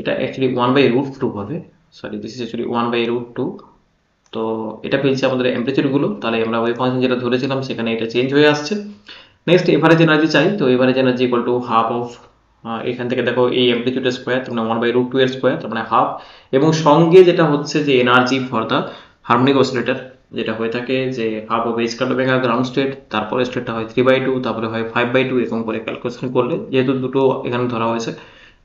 এটা অ্যাকচুয়ালি 1/√2 হবে, সরি দিস ইজ অ্যাকচুয়ালি 1/√2। তো এটা পেয়েছি আমাদের অ্যামপ্লিটিউডগুলো। তাহলে আমরা ওয়েভ ফাংশন যেটা ধরেছিলাম সেখানে এটা চেঞ্জ হয়ে আসছে। নেক্সট এভারেজ এনার্জি চাই, তো average energy equal to half of, এখান থেকে দেখো এই অ্যামপ্লিটিউডের স্কোয়ার, তার মানে 1/√2 এর স্কোয়ার, তার মানে হাফ। এবং সঙ্গে যেটা হচ্ছে যে energy for the harmonic oscillator, যেটা হয়ে থাকে যে half of H cut omega ground state, তারপরে স্টেটটা হয় 3/2, তারপরে হয় 5/2, এরকম করে ক্যালকুলেশন করলে, যেহেতু দুটো এখানে ধরা হয়েছে,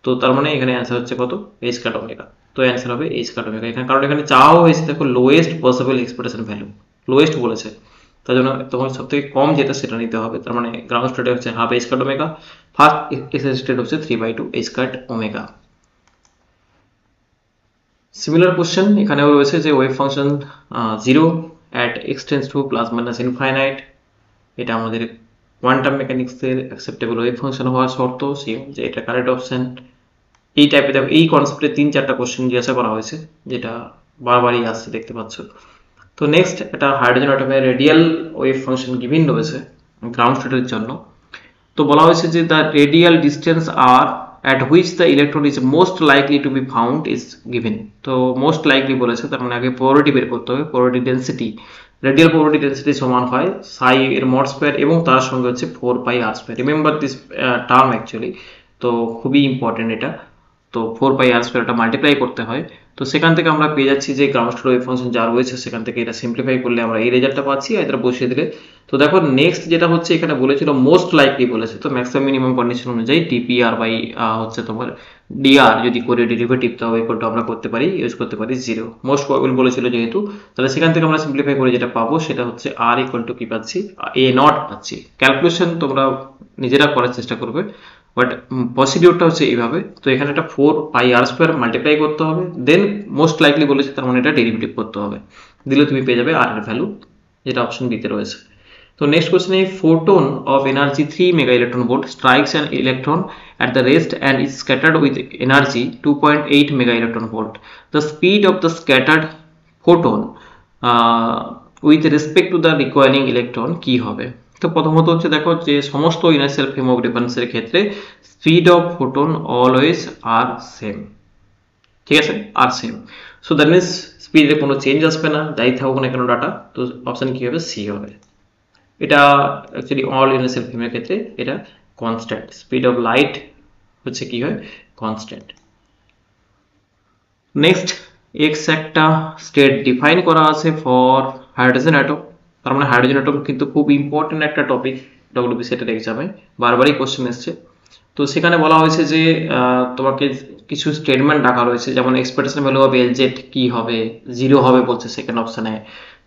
তো তার মানে এখানে অ্যান্সার হচ্ছে কত, এইচ কাট ওমেগা। তো অ্যান্সার হবে এইচ কাট ওমেগা এখানে, কারণ এখানে চাওয়া হয়েছে দেখো lowest possible expectation value, lowest বলেছে, তার জন্য তোমার সব থেকে কম যেটা সেটা নিতে হবে। তার মানে গ্রাউন্ড স্টেটে হচ্ছে হাফ এইচ কাট ওমেগা, ফার্স্ট এসএস স্টেট হচ্ছে 3/2 এইচ কাট ওমেগা। সিমিলার কোশ্চেন এখানেও রয়েছে যে wave function 0 at x tends to plus minus infinite, এটা আমাদের কোয়ান্টাম মেকানিক্সের অ্যাকসেপ্টেবল ওয়েভ ফাংশন হওয়ার শর্ত, সেই যে এটা কারেক্ট অপশন। এই টাইপের এই কনসেপ্টে 3-4টা কোশ্চেন জিজ্ঞাসা করা হয়েছে, যেটা বারবারই আসছে দেখতে পাচ্ছ। তো নেক্সট এটা হাইড্রোজেন অ্যাটমের রেডিয়াল ওয়েভ ফাংশন গিভেন রয়েছে গ্রাউন্ড স্টেটের জন্য। তো বলা হয়েছে যে the radial distance R at which the electron is most likely to be found is given। তো মোস্ট লাইকলি বলেছে, তার মানে আগে প্রবাবিলিটি বের করতে হবে, probability density, radial probability density সমান হয় সাই এর মড স্কয়ার এবং তার সঙ্গে হচ্ছে 4πr²। Remember this term actually, তো খুবই ইম্পর্টেন্ট এটা। তো 4πr² এটা মাল্টিপ্লাই করতে হয়। তো সেখান থেকে আমরা পেয়ে যাচ্ছি যে গ্রাউন্ড স্টেট ওয়েভ ফাংশন যা রয়েছে সেখান থেকে এটা সিম্পলিফাই করলে আমরা এই রেজাল্টটা পাচ্ছি, আর এটা বসিয়ে দিলে। তো দেখো নেক্সট যেটা হচ্ছে এখানে বলেছিল মোস্ট লাইকলি বলেছে, তো ম্যাক্সিমাম মিনিমাম কন্ডিশন অনুযায়ী ডিপিআর বাই হচ্ছে তোমার ডিআর যদি করে ডেরিভেটিভ, তাও ইকুয়াল আমরা করতে পারি, ইউজ করতে পারি 0। মোস্ট প্রবাবল বলেছিল যেহেতু, তাহলে সেখান থেকে আমরা সিম্পলিফাই করে যেটা পাবো সেটা হচ্ছে আর ইকুয়াল টু কি পাচ্ছি, এ নট পাচ্ছি। ক্যালকুলেশন তোমরা নিজেরা করার চেষ্টা করবে, বাট প্রসিডিউরটা হচ্ছে এইভাবে। তো এখানে একটা 4πr² মাল্টিপ্লাই করতে হবে, দেন মোস্ট লাইকলি বলেছে তার মানে এটা ডেরিভেটিভ করতে হবে, দিলে তুমি পেয়ে যাবে আর এর ভ্যালু, যেটা অপশন বিতে রয়েছে। তো নেক্সট কোশ্চেন, এই photon of energy 3 mega electron volt strikes an electron at the rest and is scattered with energy 2.8 mega electron volt. The speed of the scattered photon with respect to the recoiling electron কি হবে? তো প্রথমত হচ্ছে দেখো যে সমস্ত inertial frame of রেফারেন্সের ক্ষেত্রে speed of photon always are same, ঠিক আছে, are same. So that means স্পিডে কোনো চেঞ্জ আসবে না, যাই থাকুক না কেন ডাটা। তো অপশন কি হবে, সি হবে। এটা অ্যাকচুয়ালি অল ইনার্সিয়াল ফ্রেমের ক্ষেত্রে এটা কনস্ট্যান্ট, স্পিড অফ লাইট হচ্ছে কি হয়, কনস্ট্যান্ট। নেক্সট এক্স একটা স্টেট ডিফাইন করা আছে ফর হাইড্রোজেন অ্যাটম। তার মানে হাইড্রোজেন অ্যাটম কিন্তু খুব ইম্পর্টেন্ট একটা টপিক ডব্লিউবিসিএটের এক্সামে, বারবারই কোশ্চেন এসছে। তো সেখানে বলা হয়েছে যে তোমাকে কিছু স্টেটমেন্ট রাখা রয়েছে, যেমন এক্সপেকটেশন ভ্যালু অফ এলজেড কি হবে, 0 হবে বলছে সেকেন্ড অপশনে।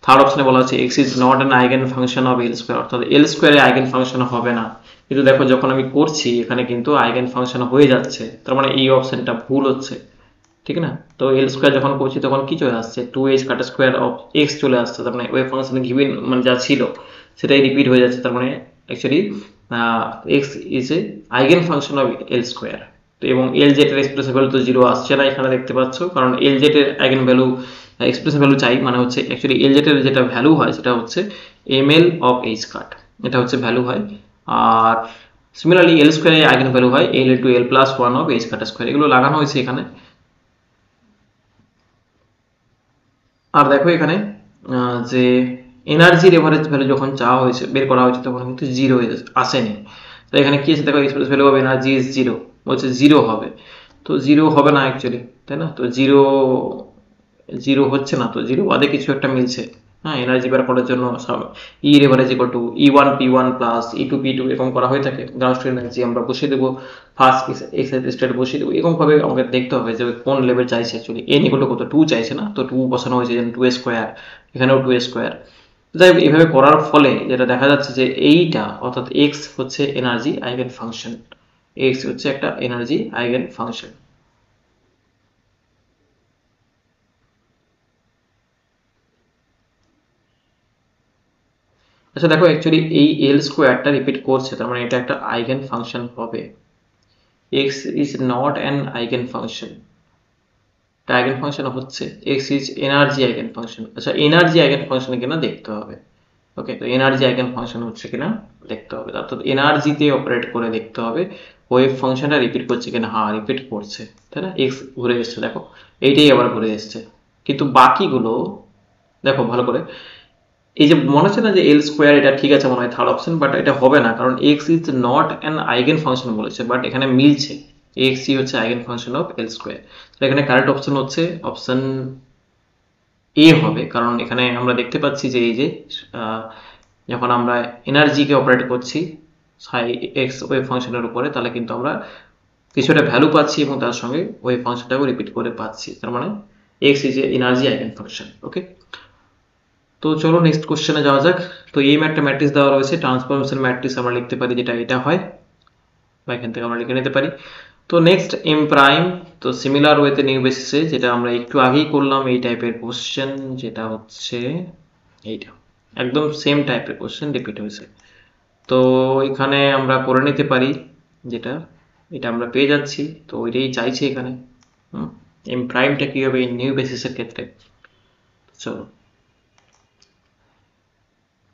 থার্ড অপশনে বলা হচ্ছে x is not an eigen function of L square, অর্থাৎ এল স্কোয়ারে আইগেন ফাংশন হবে না। কিন্তু দেখো যখন আমি করছি এখানে কিন্তু আইগেন ফাংশন হয়ে যাচ্ছে, তার মানে এই অপশনটা ভুল হচ্ছে, ঠিক না। তো এল স্কোয়ার যখন করছি তখন কি চলে আসছে, 2h কাটা স্কোয়ার অফ এক্স চলে আসছে, তার মানে ওয়েভ ফাংশন গিভেন মানে যা ছিল সেটাই রিপিট হয়ে যাচ্ছে। তার মানে actually x is A eigen function of L square. তো এবং এল জেড এর এক্সপ্রেশন ভ্যালু তো 0 আসছে না, এখানে দেখতে পাচ্ছ, কারণ এল জেড এর আইগেন ভ্যালু এক্সপ্রেশন ভ্যালু চাই, মানে হচ্ছে অ্যাকচুয়ালি এল জেড এর যেটা ভ্যালু হয় সেটা হচ্ছে ml অফ এইচ কাট, এটা হচ্ছে ভ্যালু হয়। আর সিমিলারলি এল স্কোয়ার এর আইগেন ভ্যালু হয় l into l plus 1 of H cut square, এগুলো লাগানো হয়েছে এখানে। আর দেখো এখানে যে এনার্জির এভারেজ ভ্যালু যখন চাওয়া হয়েছে, বের করা হয়েছে, তখন কিন্তু জিরো আসেনি। তো এখানে কি আছে দেখো, express value of energy is zero, বলছে জিরো হবে। তো জিরো হবে না অ্যাকচুয়ালি, তাই না? তো জিরো জিরো হচ্ছে না, তো জিরো বাদে কিছু একটা মিলছে। হ্যাঁ, এনার্জি বের করার জন্য E average equal to E1 P1 plus E2 P2 এরকম করা হয়ে থাকে। গ্রাউন্ড স্টেট এনার্জি আমরা বসিয়ে দেবো, ফার্স্ট এক্সাইটেড স্টেট বসিয়ে দেবো, এরকম ভাবে আমাকে দেখতে হবে যে কোন লেভেল চাইছে অ্যাকচুয়ালি। এন ইকুয়াল টু কত, 2 চাইছে না, তো 2 বসানো হয়েছে, যেন 2 স্কোয়ার, এখানেও 2 স্কোয়ার। যাই হোক, এইভাবে করার ফলে যেটা দেখা যাচ্ছে যে এইটা অর্থাৎ এক্স হচ্ছে এনার্জি আইগেন ফাংশন, এক্স হচ্ছে একটা এনার্জি আইগেন ফাংশন। আচ্ছা দেখো, অ্যাকচুয়ালি এই এল স্কোয়ারটা রিপিট করছে, তার মানে এটা একটা আইগেন ফাংশন হবে। X is not an eigen function, এটা আইগেন ফাংশন হচ্ছে, x is energy eigen function. আচ্ছা, এনার্জি আইগেন ফাংশন কিনা দেখতে হবে। ওকে, তো এনার্জি আইগেন ফাংশন হচ্ছে কিনা দেখতে হবে, অর্থাৎ এনার্জিতে অপারেট করে দেখতে হবে ওয়েভ ফাংশনটা রিপিট করছে কিনা। হ্যাঁ, রিপিট করছে, তাই না? এক্স ঘুরে এসছে, দেখো এইটাই আবার ঘুরে এসছে। কিন্তু বাকিগুলো দেখো ভালো করে, এই যে মনে হচ্ছে না যে এল স্কোয়ার, এটা ঠিক আছে মনে হয় থার্ড অপশন, বাট এটা হবে না, কারণ x is not an eigen function বলেছে, বাট এখানে মিলছে, এক্স ই হচ্ছে eigen function of L square. তো এখানে কারেক্ট অপশন হচ্ছে অপশন এ হবে, কারণ এখানে আমরা দেখতে পাচ্ছি যে এই যে যখন আমরা এনার্জিকে অপারেট করছি সাই এক্স ওয়েভ ফাংশনের উপরে, তাহলে কিন্তু আমরা কিছুটা ভ্যালু পাচ্ছি এবং তার সঙ্গে ওয়েভ ফাংশনটাও রিপিট করে পাচ্ছি, তার মানে X is a energy eigenfunction. Okay, তো চলো নেক্সট কোশ্চেনে যাওয়া যাক। তো এই একটা ম্যাট্রিক্স দেওয়া রয়েছে, ট্রান্সফরমেশন ম্যাট্রিক্স আমরা লিখতে পারি যেটা এটা হয়, বা এখান থেকে আমরা লিখে নিতে পারি। তো নেক্সট এম প্রাইম, তো সিমিলার ওয়েতে নিউ বেসিসে, যেটা আমরা একটু আগেই করলাম এই টাইপের কোশ্চেন, যেটা হচ্ছে এইটা একদম সেম টাইপের কোশ্চেন রিপিট হয়েছে। তো এখানে আমরা করে নিতে পারি যেটা, এটা আমরা পেয়ে যাচ্ছি, তো ওইটাই চাইছি এখানে। এম প্রাইমটা কি হবে এই নিউ বেসিসের ক্ষেত্রে? চলো,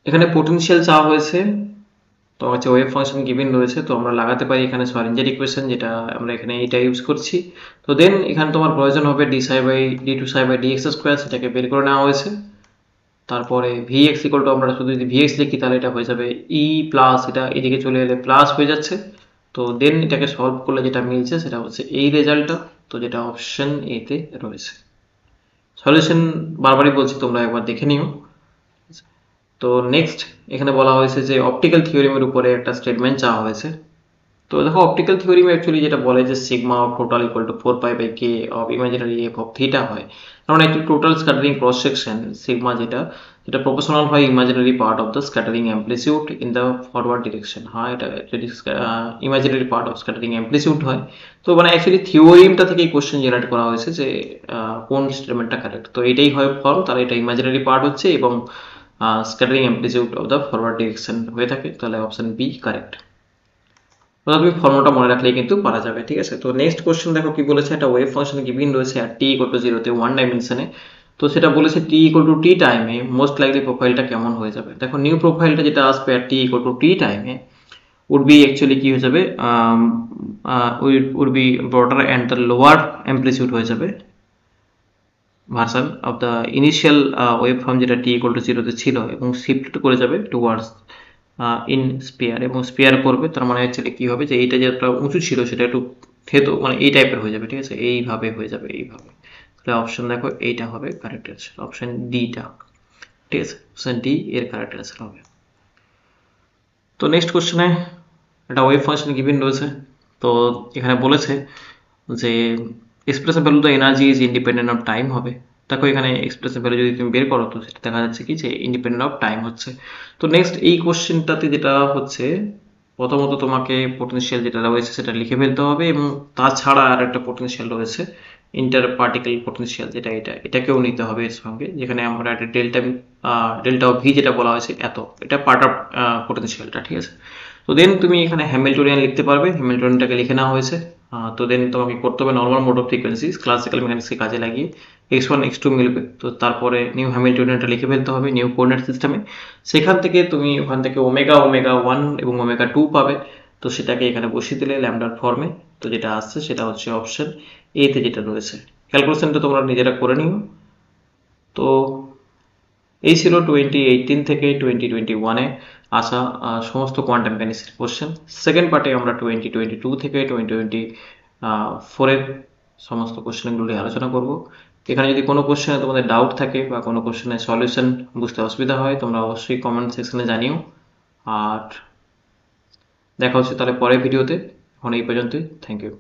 এখানে পোটেনশিয়াল চাওয়া হয়েছে, তো হচ্ছে ওয়েভ ফাংশন গিভেন রয়েছে, তো আমরা লাগাতে পারি এখানে শ্রোডিঞ্জার ইকুয়েশন, যেটা আমরা এখানে এটা ইউজ করছি। তো দেন এখানে তোমার প্রয়োজন হবে D psi by D two psi by D x square, সেটাকে বের করে নেওয়া হয়েছে। তারপরে ভি এক্স ইকুয়াল টু, আমরা শুধু যদি ভি এক্স লিখি তাহলে এটা হয়ে যাবে ই প্লাস, এটা এদিকে চলে এলে প্লাস হয়ে যাচ্ছে। তো দেন এটাকে সলভ করলে যেটা মিলছে সেটা হচ্ছে এই রেজাল্টটা, তো যেটা অপশন এতে রয়েছে। সলিউশন বারবারই বলছি, তোমরা একবার দেখে নিও। তো নেক্সট এখানে বলা হয়েছে যে অপটিক্যাল থিওরিমের উপরে একটা স্টেটমেন্ট চাওয়া হয়েছে। তো দেখো, অপটিক্যাল থিওরিম অ্যাকচুয়ালি যেটা বলে যে sigma of total equal to 4π/k of imaginary F of theta হয়, কারণ একটি total scattering cross section sigma যেটা, যেটা প্রপোর্শনাল হয় imaginary part of the scattering amplitude in the forward direction. হ্যাঁ, এটা যদি imaginary part of scattering amplitude হয়, তো মানে অ্যাকচুয়ালি থিওরিমটা থেকে এই কোশ্চেন জেনারেট করা হয়েছে যে কোন স্টেটমেন্টটা কারেক্ট। তো এটাই হয় ফর্ম, তাহলে এটা ইমাজিনারি পার্ট হচ্ছে এবং scattering amplitude of the forward direction হয়ে থাকে, তাহলে অপশন বি কারেক্ট। তুমি ফর্মুলাটা মনে রাখলেই কিন্তু পারা যাবে, ঠিক আছে? তো নেক্সট কোশ্চেন দেখো কি বলেছে, একটা ওয়েভ ফাংশন গিভেন রয়েছে আর টি ইকুয়াল টু 0-তে ওয়ান ডাইমেনশনে। তো সেটা বলেছে টি ইকুয়াল টু টি টাইমে মোস্ট লাইকলি প্রোফাইলটা কেমন হয়ে যাবে। দেখো, নিউ প্রোফাইলটা যেটা আসবে আর টি ইকুয়াল টু টি টাইমে উড বি অ্যাকচুয়ালি কি হয়ে যাবে, would be broader and the lower amplitude হয়ে যাবে version of the initial wave form, যেটা টি ইকুয়াল টু 0-তে ছিল, এবং শিফট করে যাবে টুয়ার্ডস ইন স্পেয়ার, এবং স্পেয়ার করবে, তার মানে অ্যাকচুয়ালি কি হবে যে এইটা যেটা উঁচু ছিল সেটা একটু থেতো, মানে এই টাইপের হয়ে যাবে, ঠিক আছে? এইভাবে হয়ে যাবে, এইভাবে। তাহলে অপশন দেখো এইটা হবে কারেক্ট অ্যান্সার, অপশন ডিটা, ঠিক আছে? অপশন ডি এর কারেক্ট অ্যান্সার হবে। তো নেক্সট কোশ্চেনে একটা ওয়েভ ফাংশন গিভেন রয়েছে, তো এখানে বলেছে যে expression value the energy is independent of time হবে। দেখো, এখানে এক্সপ্রেশন ভ্যালু যদি তুমি বের করো, তো সেটা দেখা যাচ্ছে কি যে ইন্ডিপেন্ডেন্ট অফ টাইম হচ্ছে। তো নেক্সট এই কোশ্চেনটাতে যেটা হচ্ছে, প্রথমত তোমাকে পোটেনশিয়াল যেটা রয়েছে সেটা লিখে ফেলতে হবে, এবং তাছাড়া আর একটা পোটেনশিয়াল রয়েছে ইন্টার পার্টিকেল পোটেনশিয়াল, যেটা এটাকেও নিতে হবে এর সঙ্গে, যেখানে আমরা একটা ডেল্টা অফ ভি যেটা বলা হয়েছে এত, এটা পার্ট অফ পোটেনশিয়ালটা, ঠিক আছে? তো দেন তুমি এখানে হ্যামিল্টনিয়ান লিখতে পারবে, হ্যামিল্টনিয়ানটাকে লিখে নেওয়া হয়েছে। তো দেন তোমাকে করতে হবে নর্মাল মোড অফ ফ্রিকোয়েন্সিজ ক্লাসিক্যাল মেকানিক্সকে কাজে লাগিয়ে x1 x2 মিলবে, তো তারপরে নিউ হ্যামিল্টনিয়ানটা লিখে ফেলতে হবে নিউ কোঅর্ডিনেট সিস্টেমে। সেখান থেকে তুমি ওখান থেকে ওমেগা 1 এবং ওমেগা 2 পাবে, তো সেটাকে এখানে বসিয়ে দিলে ল্যামডার ফর্মে, তো যেটা আসছে সেটা হচ্ছে অপশন এতে যেটা রয়েছে। ক্যালকুলেশনটা তোমরা নিজেরা করে নিও। তো এই ছিল 2018 থেকে 2021-এ আসা সমস্ত কোয়ান্টাম মেকানিক্সের কোশ্চেন। সেকেন্ড পার্টে আমরা 2022 থেকে 2024-এর সমস্ত কোশ্চেনগুলো নিয়ে আলোচনা করব। এখানে যদি কোনো কোশ্চেনে তোমাদের ডাউট থাকে বা কোনো কোশ্চেনের সলিউশন বুঝতে অসুবিধা হয়, তোমরা অবশ্যই কমেন্ট সেকশনে জানিও। আর দেখা হচ্ছে তাহলে পরের ভিডিওতে। এখন এই পর্যন্তই। Thank you.